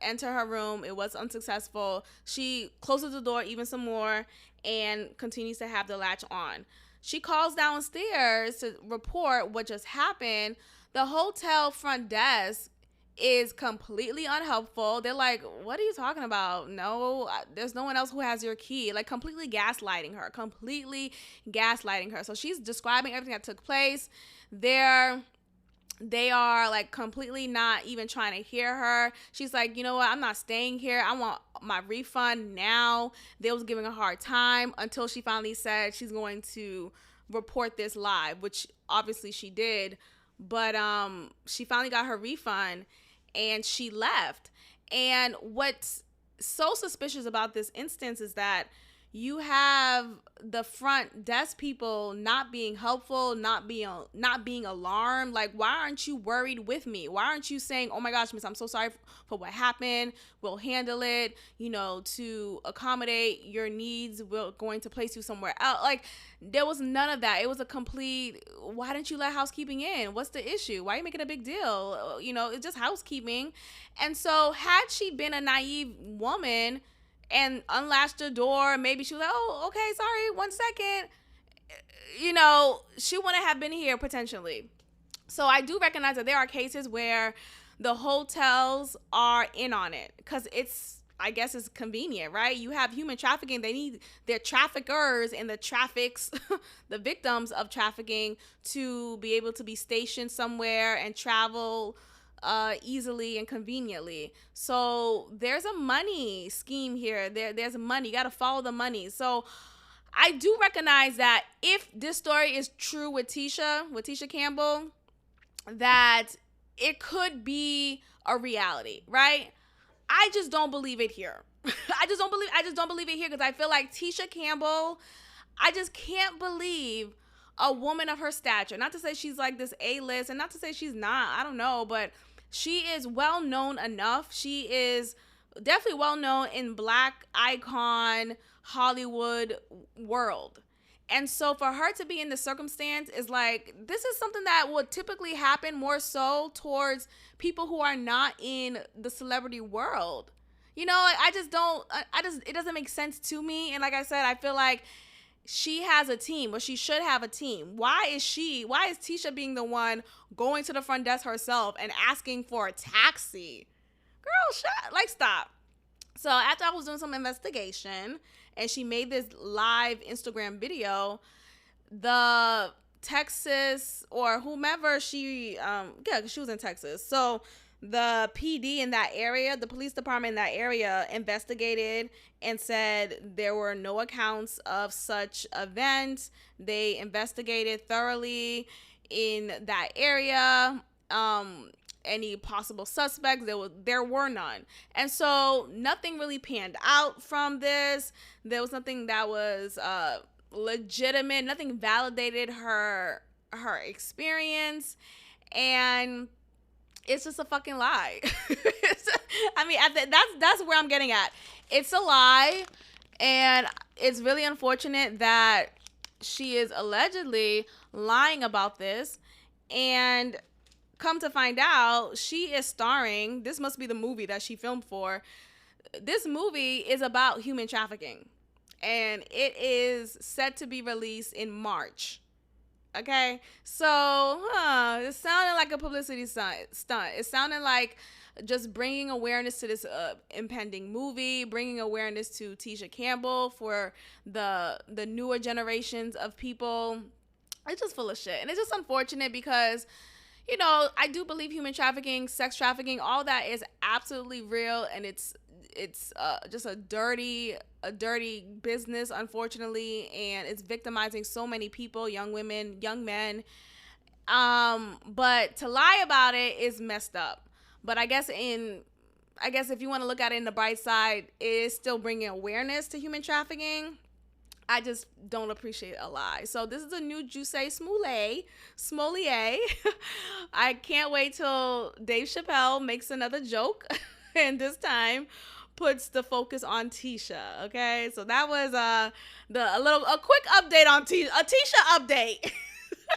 enter her room. It was unsuccessful. She closes the door even some more and continues to have the latch on. She calls downstairs to report what just happened. The hotel front desk is completely unhelpful. They're like, what are you talking about? No, there's no one else who has your key. Like, completely gaslighting her. So she's describing everything that took place. They are like completely not even trying to hear her. She's like, you know what? I'm not staying here. I want my refund now. They was giving a hard time until she finally said she's going to report this live, which obviously she did. But she finally got her refund and she left. And what's so suspicious about this instance is that you have the front desk people not being helpful, not being alarmed. Like, why aren't you worried with me? Why aren't you saying, oh my gosh, miss, I'm so sorry for what happened. We'll handle it, to accommodate your needs. We're going to place you somewhere else. Like, there was none of that. It was a complete, why didn't you let housekeeping in? What's the issue? Why are you making a big deal? It's just housekeeping. And so had she been a naive woman and unlatched the door, maybe she was like, oh, okay, sorry, 1 second. She wouldn't have been here potentially. So I do recognize that there are cases where the hotels are in on it because I guess it's convenient, right? You have human trafficking. They need their traffickers and the traffics, the victims of trafficking, to be able to be stationed somewhere and travel easily and conveniently. So there's a money scheme here. There's money. You got to follow the money. So I do recognize that if this story is true with Tisha Campbell, that it could be a reality, right? I just don't believe it here. I just don't believe it here because I feel like Tisha Campbell, I just can't believe a woman of her stature. Not to say she's like this A-list, and not to say she's not. I don't know, but she is well known enough. She is definitely well known in Black icon Hollywood world. And so for her to be in this circumstance is like, this is something that would typically happen more so towards people who are not in the celebrity world. It doesn't make sense to me. And like I said, I feel like she has a team, or she should have a team. Why is Tisha being the one going to the front desk herself and asking for a taxi? Girl, stop. So after I was doing some investigation and she made this live Instagram video, the Texas or whomever she was in Texas. So the PD in that area, the police department in that area, investigated and said there were no accounts of such events. They investigated thoroughly in that area. Any possible suspects, there were none. And so nothing really panned out from this. There was nothing that was legitimate. Nothing validated her experience. And it's just a fucking lie. That's where I'm getting at. It's a lie, and it's really unfortunate that she is allegedly lying about this. And come to find out, she is starring, this must be the movie that she filmed for. This movie is about human trafficking. and it is set to be released in March. Okay, so it sounded like a publicity stunt. It sounded like just bringing awareness to this impending movie, bringing awareness to Tisha Campbell for the newer generations of people. It's just full of shit, and it's just unfortunate because, you know, I do believe human trafficking, sex trafficking, all that is absolutely real, and it's just a dirty business, unfortunately, and it's victimizing so many people, young women, young men. But to lie about it is messed up. But I guess if you want to look at it in the bright side, it is still bringing awareness to human trafficking. I just don't appreciate a lie. So this is a new Jussie Smollett. I can't wait till Dave Chappelle makes another joke, and this time puts the focus on Tisha. Okay, so that was a quick update on Tisha. A Tisha update.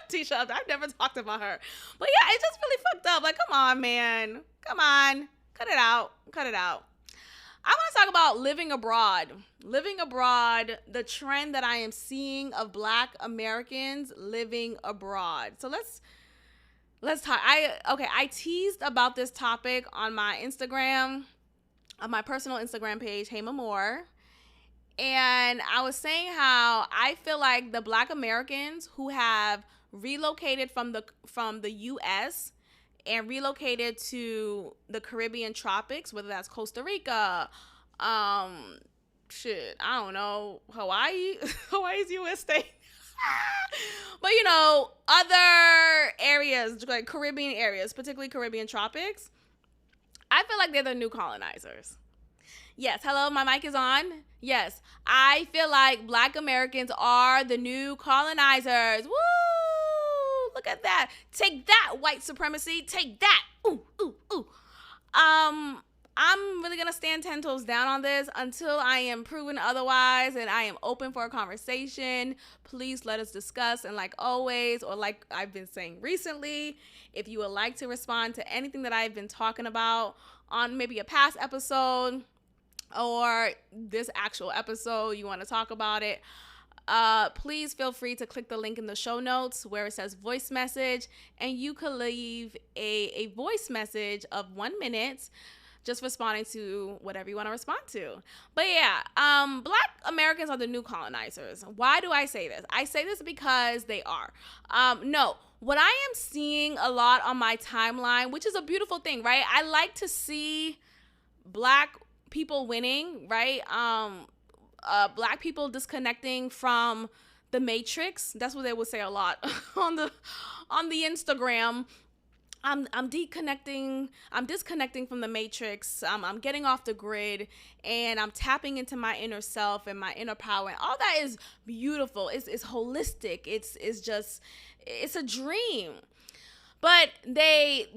Tisha update. I've never talked about her, but yeah, it's just really fucked up. Like, come on, man, come on, cut it out. I want to talk about living abroad. The trend that I am seeing of Black Americans living abroad. So let's talk. I teased about this topic on my Instagram, on my personal Instagram page, Hey Moore. And I was saying how I feel like the Black Americans who have relocated from the US and relocated to the Caribbean tropics, whether that's Costa Rica, I don't know, Hawaii. Hawaii's U.S. state. But, you know, other areas, like Caribbean areas, particularly Caribbean tropics, I feel like they're the new colonizers. Yes, hello, my mic is on. Yes, I feel like Black Americans are the new colonizers. Woo! Look at that. Take that, white supremacy. Take that. Ooh, ooh, ooh. I'm really going to stand 10 toes down on this until I am proven otherwise, and I am open for a conversation. Please let us discuss, and like always, or like I've been saying recently, if you would like to respond to anything that I've been talking about on maybe a past episode or this actual episode, you want to talk about it, please feel free to click the link in the show notes where it says voice message, and you could leave a voice message of 1 minute just responding to whatever you want to respond to. But yeah, Black Americans are the new colonizers. Why do I say this? I say this because they are. No, what I am seeing a lot on my timeline, which is a beautiful thing, right? I like to see Black people winning, right? Black people disconnecting from the Matrix. That's what they would say a lot on the Instagram. I'm disconnecting from the Matrix. I'm getting off the grid, and I'm tapping into my inner self and my inner power, and all that is beautiful. It's holistic. It's a dream. But they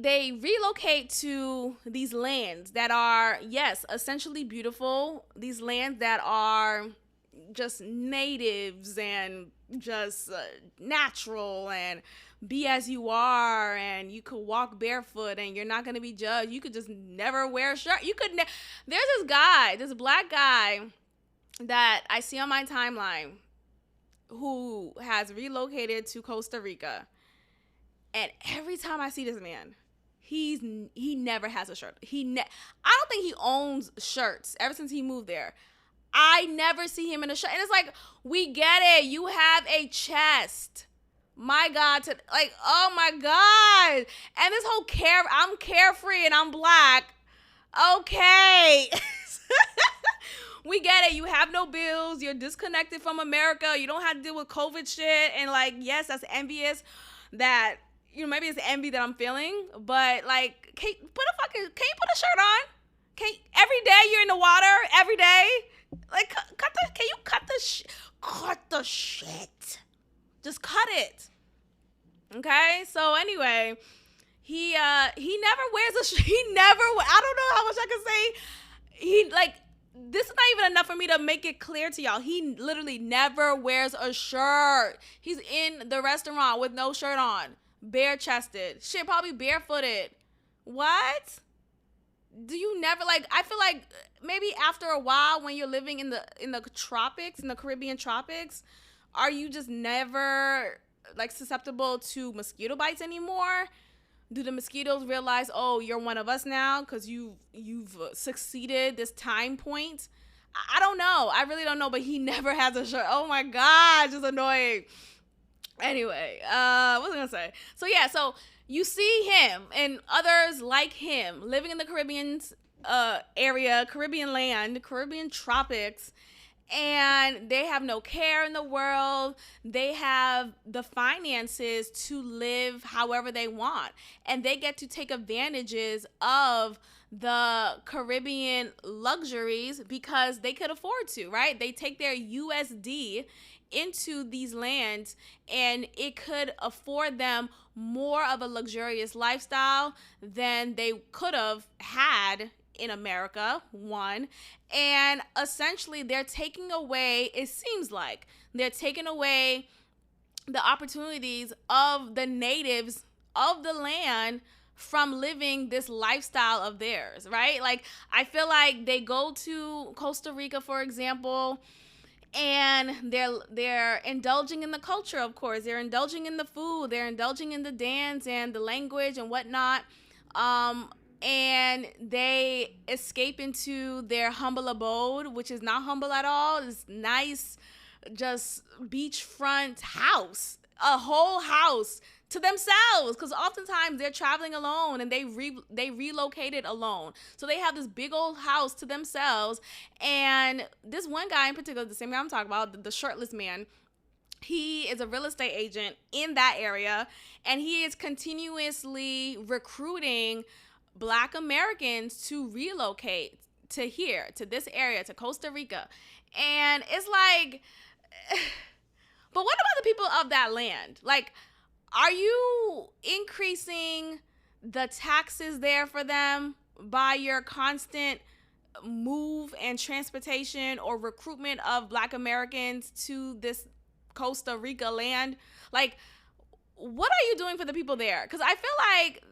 relocate to these lands that are, yes, essentially beautiful. These lands that are just natives and just natural, and be as you are, and you could walk barefoot and you're not going to be judged. You could just never wear a shirt. There's this Black guy that I see on my timeline who has relocated to Costa Rica. And every time I see this man, he never has a shirt. I don't think he owns shirts ever since he moved there. I never see him in a shirt. And it's like, we get it. You have a chest. My God. Oh my God. And this whole I'm carefree and I'm Black. Okay. We get it. You have no bills. You're disconnected from America. You don't have to deal with COVID shit. And like, yes, that's envious that, you know, maybe it's envy that I'm feeling, but like, can you put a shirt on? Every day you're in the water, every day? Like, can you cut the shit? Just cut it. Okay? So anyway, he never wears I don't know how much I can say. This is not even enough for me to make it clear to y'all. He literally never wears a shirt. He's in the restaurant with no shirt on. Bare-chested. Shit, probably barefooted. What? do you never like, I feel like maybe after a while when you're living in the tropics, in the Caribbean tropics, are you just never like susceptible to mosquito bites anymore? Do the mosquitoes realize, oh, you're one of us now because you've succeeded this time point? I don't know. I really don't know. But he never has a shirt. Oh my god, just annoying. Anyway, what was I gonna say? So yeah, so you see him and others like him living in the Caribbean area, Caribbean land, Caribbean tropics, and they have no care in the world. They have the finances to live however they want, and they get to take advantages of the Caribbean luxuries because they could afford to, right? They take their USD into these lands, and it could afford them more of a luxurious lifestyle than they could have had in America, one. And essentially they're taking away, it seems like they're taking away the opportunities of the natives of the land from living this lifestyle of theirs, right? Like, I feel like they go to Costa Rica, for example, and they're indulging in the culture, of course. They're indulging in the food, they're indulging in the dance and the language and whatnot. And they escape into their humble abode, which is not humble at all. It's nice, just beachfront house, a whole house to themselves, because oftentimes they're traveling alone and they relocated alone, so they have this big old house to themselves. And this one guy in particular, the same guy I'm talking about, the shirtless man, he is a real estate agent in that area, and he is continuously recruiting Black Americans to relocate to here, to this area, to Costa Rica. And it's like, but what about the people of that land? Like, are you increasing the taxes there for them by your constant move and transportation or recruitment of Black Americans to this Costa Rica land? Like, what are you doing for the people there? Because I feel like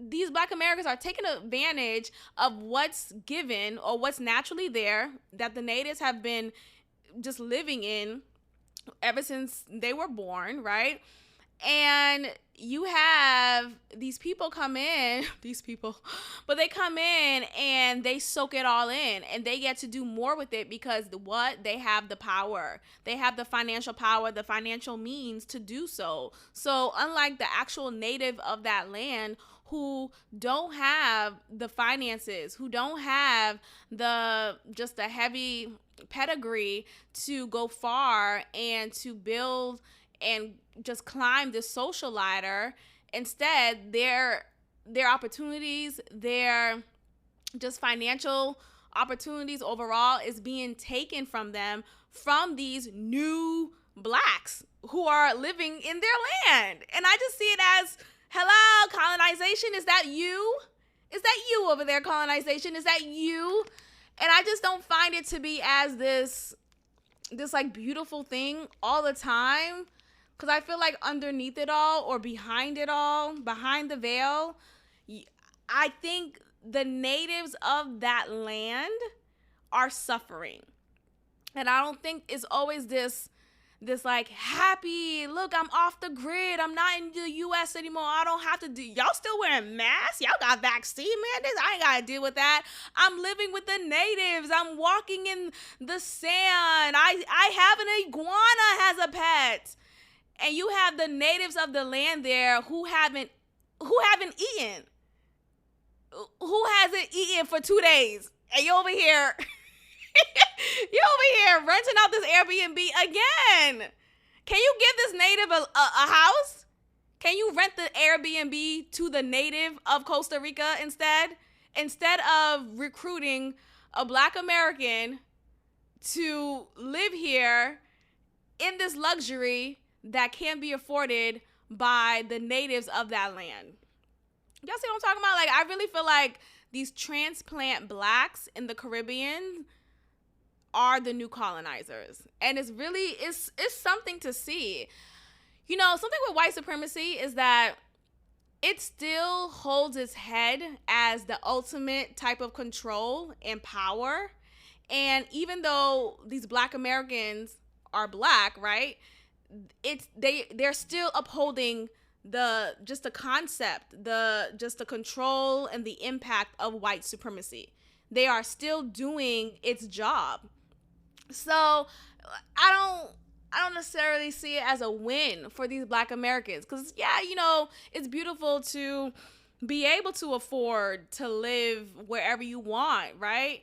these Black Americans are taking advantage of what's given or what's naturally there that the natives have been just living in ever since they were born, right? And you have these people come in, but they come in and they soak it all in, and they get to do more with it because they have the power. They have the financial power, the financial means to do so. So unlike the actual native of that land who don't have the finances, who don't have the heavy pedigree to go far and to build and just climb this social ladder, instead their opportunities, their just financial opportunities overall is being taken from them, from these new Blacks who are living in their land. And I just see it as, hello, colonization, is that you? Is that you over there, colonization? Is that you? And I just don't find it to be as this like beautiful thing all the time. Because I feel like underneath it all, or behind it all, behind the veil, I think the natives of that land are suffering. And I don't think it's always this like happy, look, I'm off the grid, I'm not in the US anymore, I don't have to do, y'all still wearing masks, y'all got vaccine mandates, I ain't gotta deal with that, I'm living with the natives, I'm walking in the sand, I have an iguana as a pet. And you have the natives of the land there who haven't eaten, who hasn't eaten for 2 days, and you over here renting out this Airbnb again. Can you give this native a house? Can you rent the Airbnb to the native of Costa Rica instead of recruiting a Black American to live here in this luxury that can be afforded by the natives of that land? Y'all see what I'm talking about? Like, I really feel like these transplant Blacks in the Caribbean are the new colonizers. And it's really, it's something to see. You know, something with white supremacy is that it still holds its head as the ultimate type of control and power. And even though these Black Americans are Black, right? They're still upholding the concept, the control and the impact of white supremacy. They are still doing its job. So I don't necessarily see it as a win for these Black Americans, because yeah, it's beautiful to be able to afford to live wherever you want, right?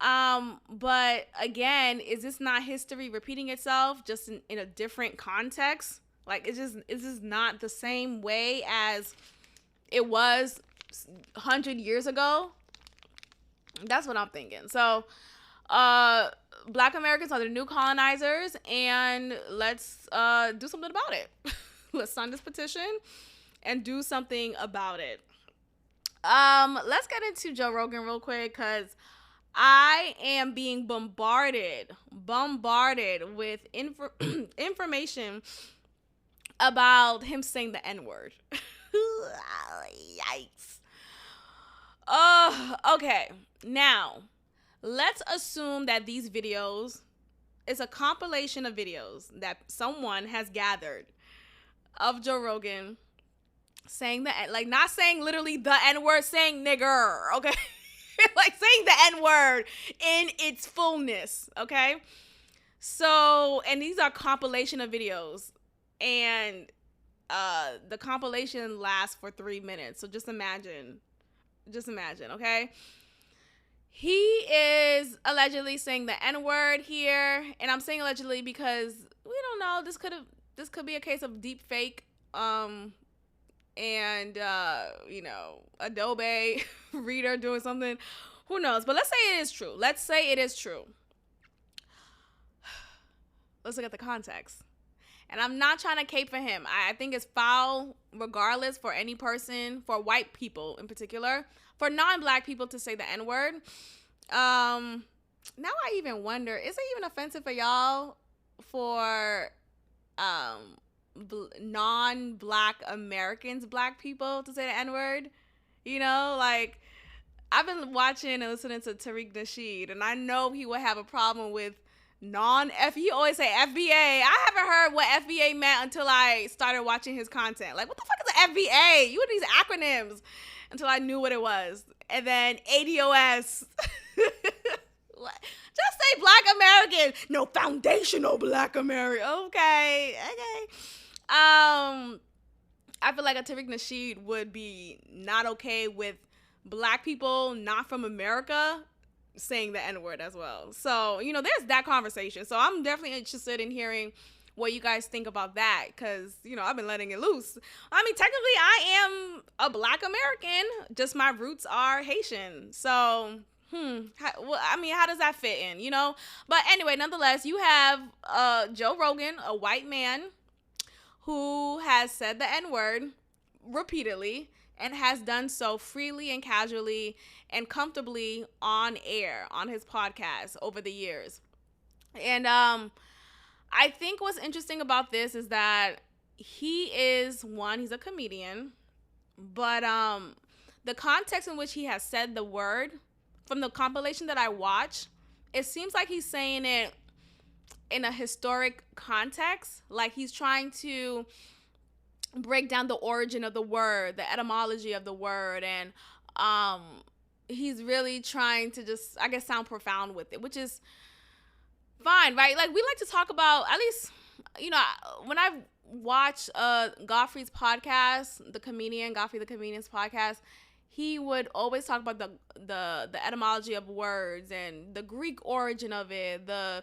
But again, is this not history repeating itself just in a different context? Like, it's just not the same way as it was 100 years ago. That's what I'm thinking. So, Black Americans are the new colonizers, and let's do something about it. Let's sign this petition and do something about it. Let's get into Joe Rogan real quick, because I am being bombarded with information about him saying the N-word. Yikes. Okay. Now, let's assume that these videos is a compilation of videos that someone has gathered of Joe Rogan saying not saying literally the N-word, saying nigger, okay? Like saying the N-word in its fullness, okay? So, and these are compilation of videos, and the compilation lasts for 3 minutes. So just imagine, okay? He is allegedly saying the N-word here, and I'm saying allegedly because we don't know. This could be a case of deep fake, and Adobe Reader doing something. Who knows? But let's say it is true. Let's look at the context. And I'm not trying to cape for him. I think it's foul regardless for any person, for white people in particular, for non-Black people to say the N-word. Now I even wonder, is it even offensive for y'all for non-Black Americans, Black people, to say the N-word? Like, I've been watching and listening to Tariq Nasheed, and I know he would have a problem with he always say FBA. I haven't heard what FBA meant until I started watching his content. Like, what the fuck is an FBA? You and these acronyms, until I knew what it was. And then ADOS. Just say Black American. No, foundational Black American. Okay. I feel like a Tariq Nasheed would be not okay with Black people not from America saying the N-word as well. So, there's that conversation. So I'm definitely interested in hearing what you guys think about that, because, I've been letting it loose. I mean, technically, I am a Black American, just my roots are Haitian. So, how does that fit in, But anyway, nonetheless, you have Joe Rogan, a white man, who has said the N-word repeatedly, and has done so freely and casually and comfortably on air on his podcast over the years. And I think what's interesting about this is that he's a comedian, but the context in which he has said the word, from the compilation that I watch, it seems like he's saying it in a historic context, like he's trying to break down the origin of the word, the etymology of the word, and he's really trying to just, I guess, sound profound with it, which is fine, right? Like, we like to talk about, at least, when I watch Godfrey's podcast, the comedian, Godfrey the Comedian's podcast, he would always talk about the etymology of words and the Greek origin of it, the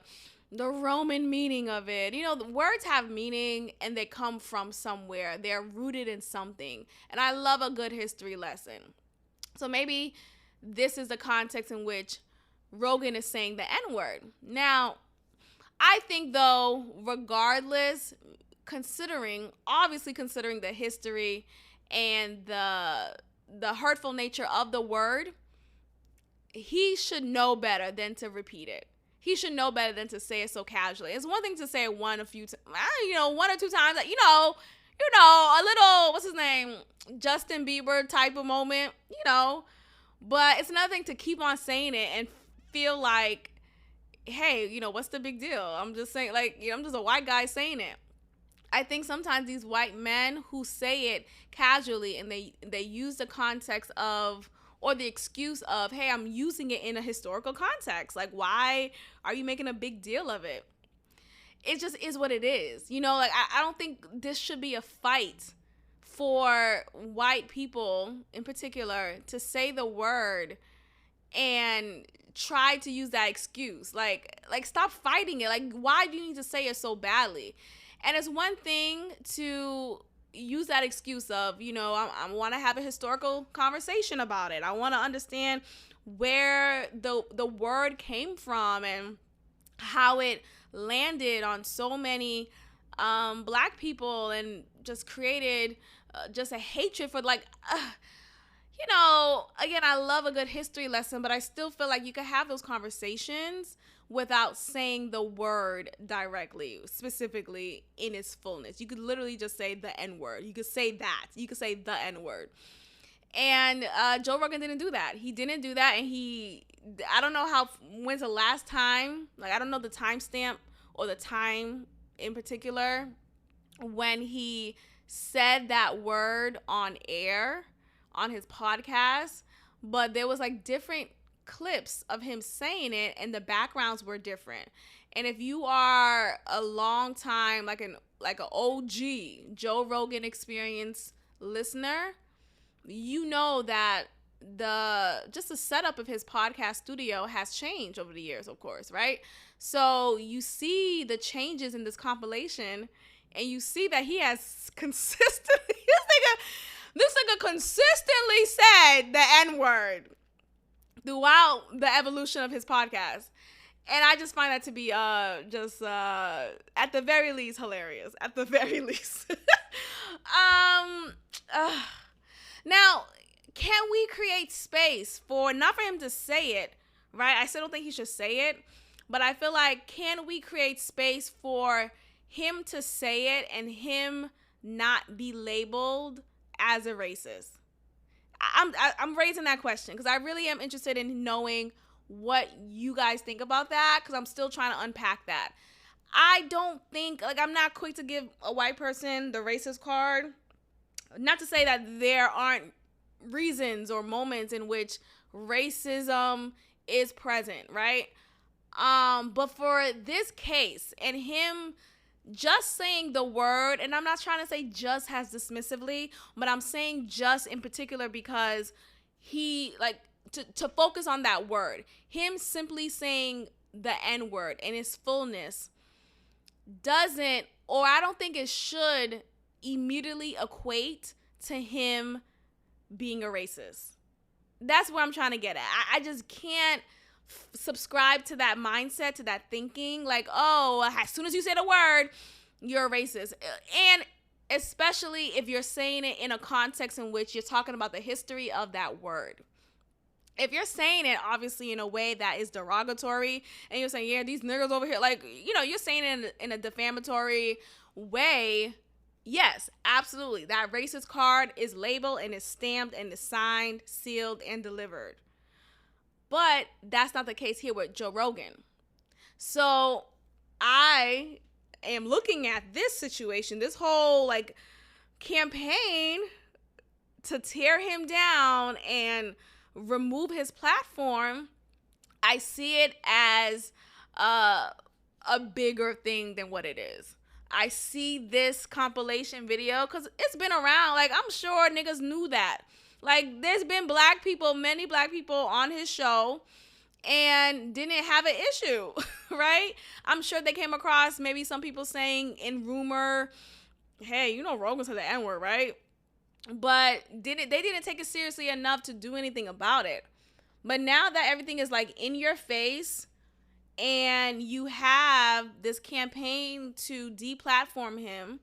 Roman meaning of it. The words have meaning, and they come from somewhere. They're rooted in something. And I love a good history lesson. So maybe this is the context in which Rogan is saying the N-word. Now, I think, though, regardless, obviously considering the history and the hurtful nature of the word, he should know better than to repeat it. He should know better than to say it so casually. It's one thing to say it one or two times. a little, what's his name, Justin Bieber type of moment, But it's another thing to keep on saying it and feel like, hey, what's the big deal? I'm just saying, like, I'm just a white guy saying it. I think sometimes these white men who say it casually and they use the context of, or the excuse of, hey, I'm using it in a historical context. Like, why are you making a big deal of it? It just is what it is. Like, I don't think this should be a fight for white people in particular to say the word and try to use that excuse. Like stop fighting it. Like, why do you need to say it so badly? And it's one thing to use that excuse of, I want to have a historical conversation about it. I want to understand where the word came from and how it landed on so many black people and just created just a hatred for, like, again, I love a good history lesson, but I still feel like you could have those conversations without saying the word directly, specifically in its fullness. You could literally just say the N-word. You could say that. You could say the N-word. And Joe Rogan didn't do that. He didn't do that, and I don't know when's the last time, like, I don't know the timestamp or the time in particular when he said that word on air on his podcast, but there was like different clips of him saying it and the backgrounds were different. And if you are a long time, like an OG Joe Rogan Experience listener, you know that the setup of his podcast studio has changed over the years, of course, right? So you see the changes in this compilation and you see that he has consistently this nigga consistently said the N-word throughout the evolution of his podcast. And I just find that to be at the very least hilarious. At the very least. Now, can we create space for, not for him to say it, right? I still don't think he should say it. But I feel like, can we create space for him to say it and him not be labeled as a racist? I'm raising that question because I really am interested in knowing what you guys think about that, because I'm still trying to unpack that. I don't think, like, I'm not quick to give a white person the racist card. Not to say that there aren't reasons or moments in which racism is present, right? But for this case and him just saying the word, and I'm not trying to say just as dismissively, but I'm saying just in particular because he, like, to focus on that word, him simply saying the N-word in its fullness doesn't, or I don't think it should immediately equate to him being a racist. That's what I'm trying to get at. I just can't subscribe to that mindset, to that thinking, like, oh, as soon as you say the word, you're a racist. And especially if you're saying it in a context in which you're talking about the history of that word. If you're saying it obviously in a way that is derogatory and you're saying, yeah, these niggas over here, like, you're saying it in a defamatory way, yes, absolutely. That racist card is labeled and is stamped and is signed, sealed, and delivered. But that's not the case here with Joe Rogan. So I am looking at this situation, this whole, like, campaign to tear him down and remove his platform. I see it as a bigger thing than what it is. I see this compilation video because it's been around. Like, I'm sure niggas knew that. Like, there's been many black people on his show and didn't have an issue, right? I'm sure they came across maybe some people saying in rumor, hey, Rogan said the N-word, right? But they didn't take it seriously enough to do anything about it. But now that everything is, like, in your face and you have this campaign to deplatform him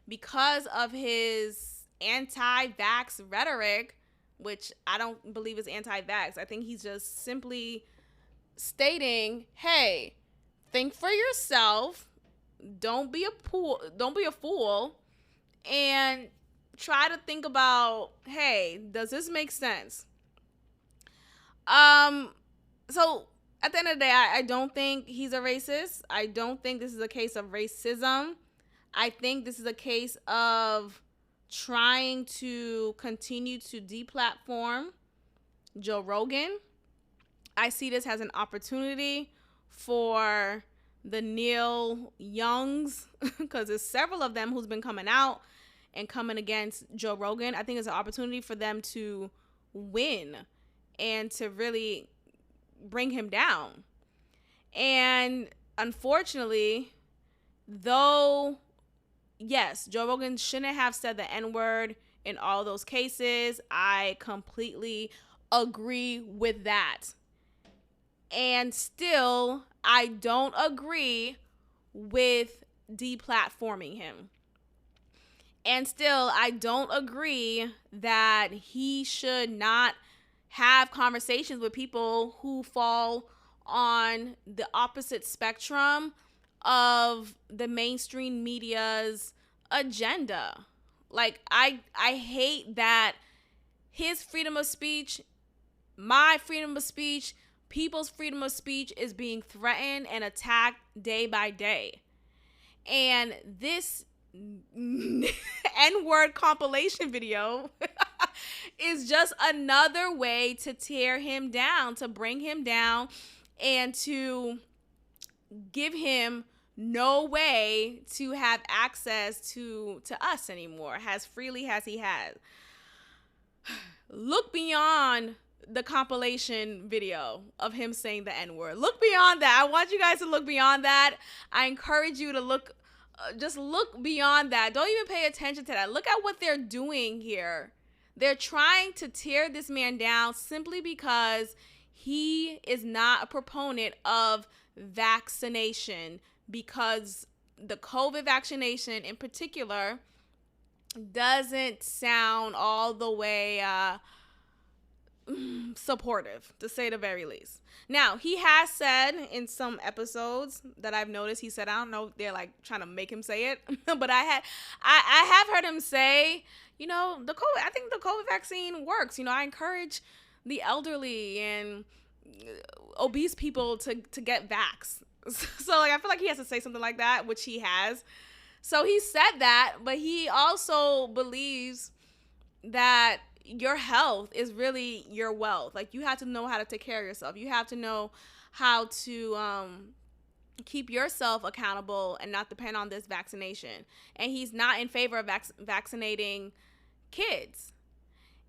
because of his anti-vax rhetoric, which I don't believe is anti-vax. I think he's just simply stating, hey, think for yourself. Don't be a fool. and try to think about, hey, does this make sense? So at the end of the day, I don't think he's a racist. I don't think this is a case of racism. I think this is a case of trying to continue to deplatform Joe Rogan. I see this as an opportunity for the Neil Youngs, because there's several of them who's been coming out and coming against Joe Rogan. I think it's an opportunity for them to win and to really bring him down. And unfortunately, though, yes, Joe Rogan shouldn't have said the N-word in all those cases. I completely agree with that. And still, I don't agree with deplatforming him. And still, I don't agree that he should not have conversations with people who fall on the opposite spectrum of the mainstream media's agenda. Like, I hate that his freedom of speech, my freedom of speech, people's freedom of speech is being threatened and attacked day by day. And this N-word compilation video is just another way to tear him down, to bring him down, and to give him no way to have access to us anymore, as freely as he has. Look beyond the compilation video of him saying the N-word. Look beyond that. I want you guys to look beyond that. I encourage you to look, just look beyond that. Don't even pay attention to that. Look at what they're doing here. They're trying to tear this man down simply because he is not a proponent of vaccination, because the COVID vaccination in particular doesn't sound all the way supportive, to say the very least. Now, he has said in some episodes that I've noticed, he said, I don't know if they're like trying to make him say it, but I have heard him say, you know, I think the COVID vaccine works. You know, I encourage the elderly and obese people to get vaxxed. So like, I feel like he has to say something like that, which he has. So he said that, but he also believes that your health is really your wealth. Like, you have to know how to take care of yourself. You have to know how to keep yourself accountable and not depend on this vaccination. And he's not in favor of vaccinating kids.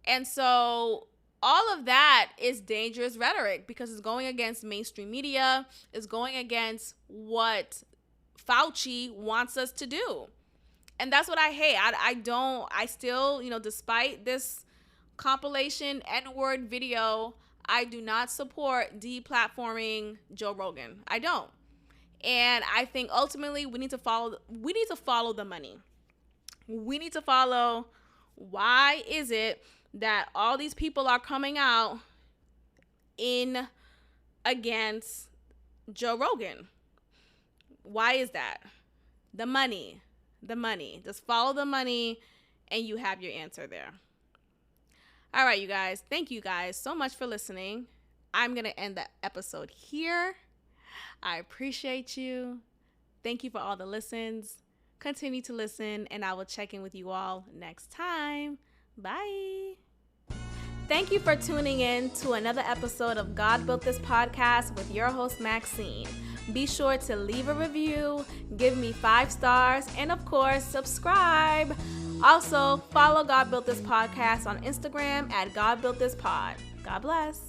And so all of that is dangerous rhetoric, because it's going against mainstream media. It's going against what Fauci wants us to do. And that's what I hate. I still, you know, despite this compilation N-word video, I do not support deplatforming Joe Rogan. I don't. And I think ultimately we need to follow the money. We need to follow, why is it that all these people are coming out in against Joe Rogan? Why is that? The money. Just follow the money and you have your answer there. All right, you guys. Thank you guys so much for listening. I'm going to end the episode here. I appreciate you. Thank you for all the listens. Continue to listen, and I will check in with you all next time. Bye. Thank you for tuning in to another episode of God Built This Podcast with your host, Maxine. Be sure to leave a review, give me 5 stars, and of course, subscribe. Also, follow God Built This Podcast on Instagram at God Built This Pod. God bless.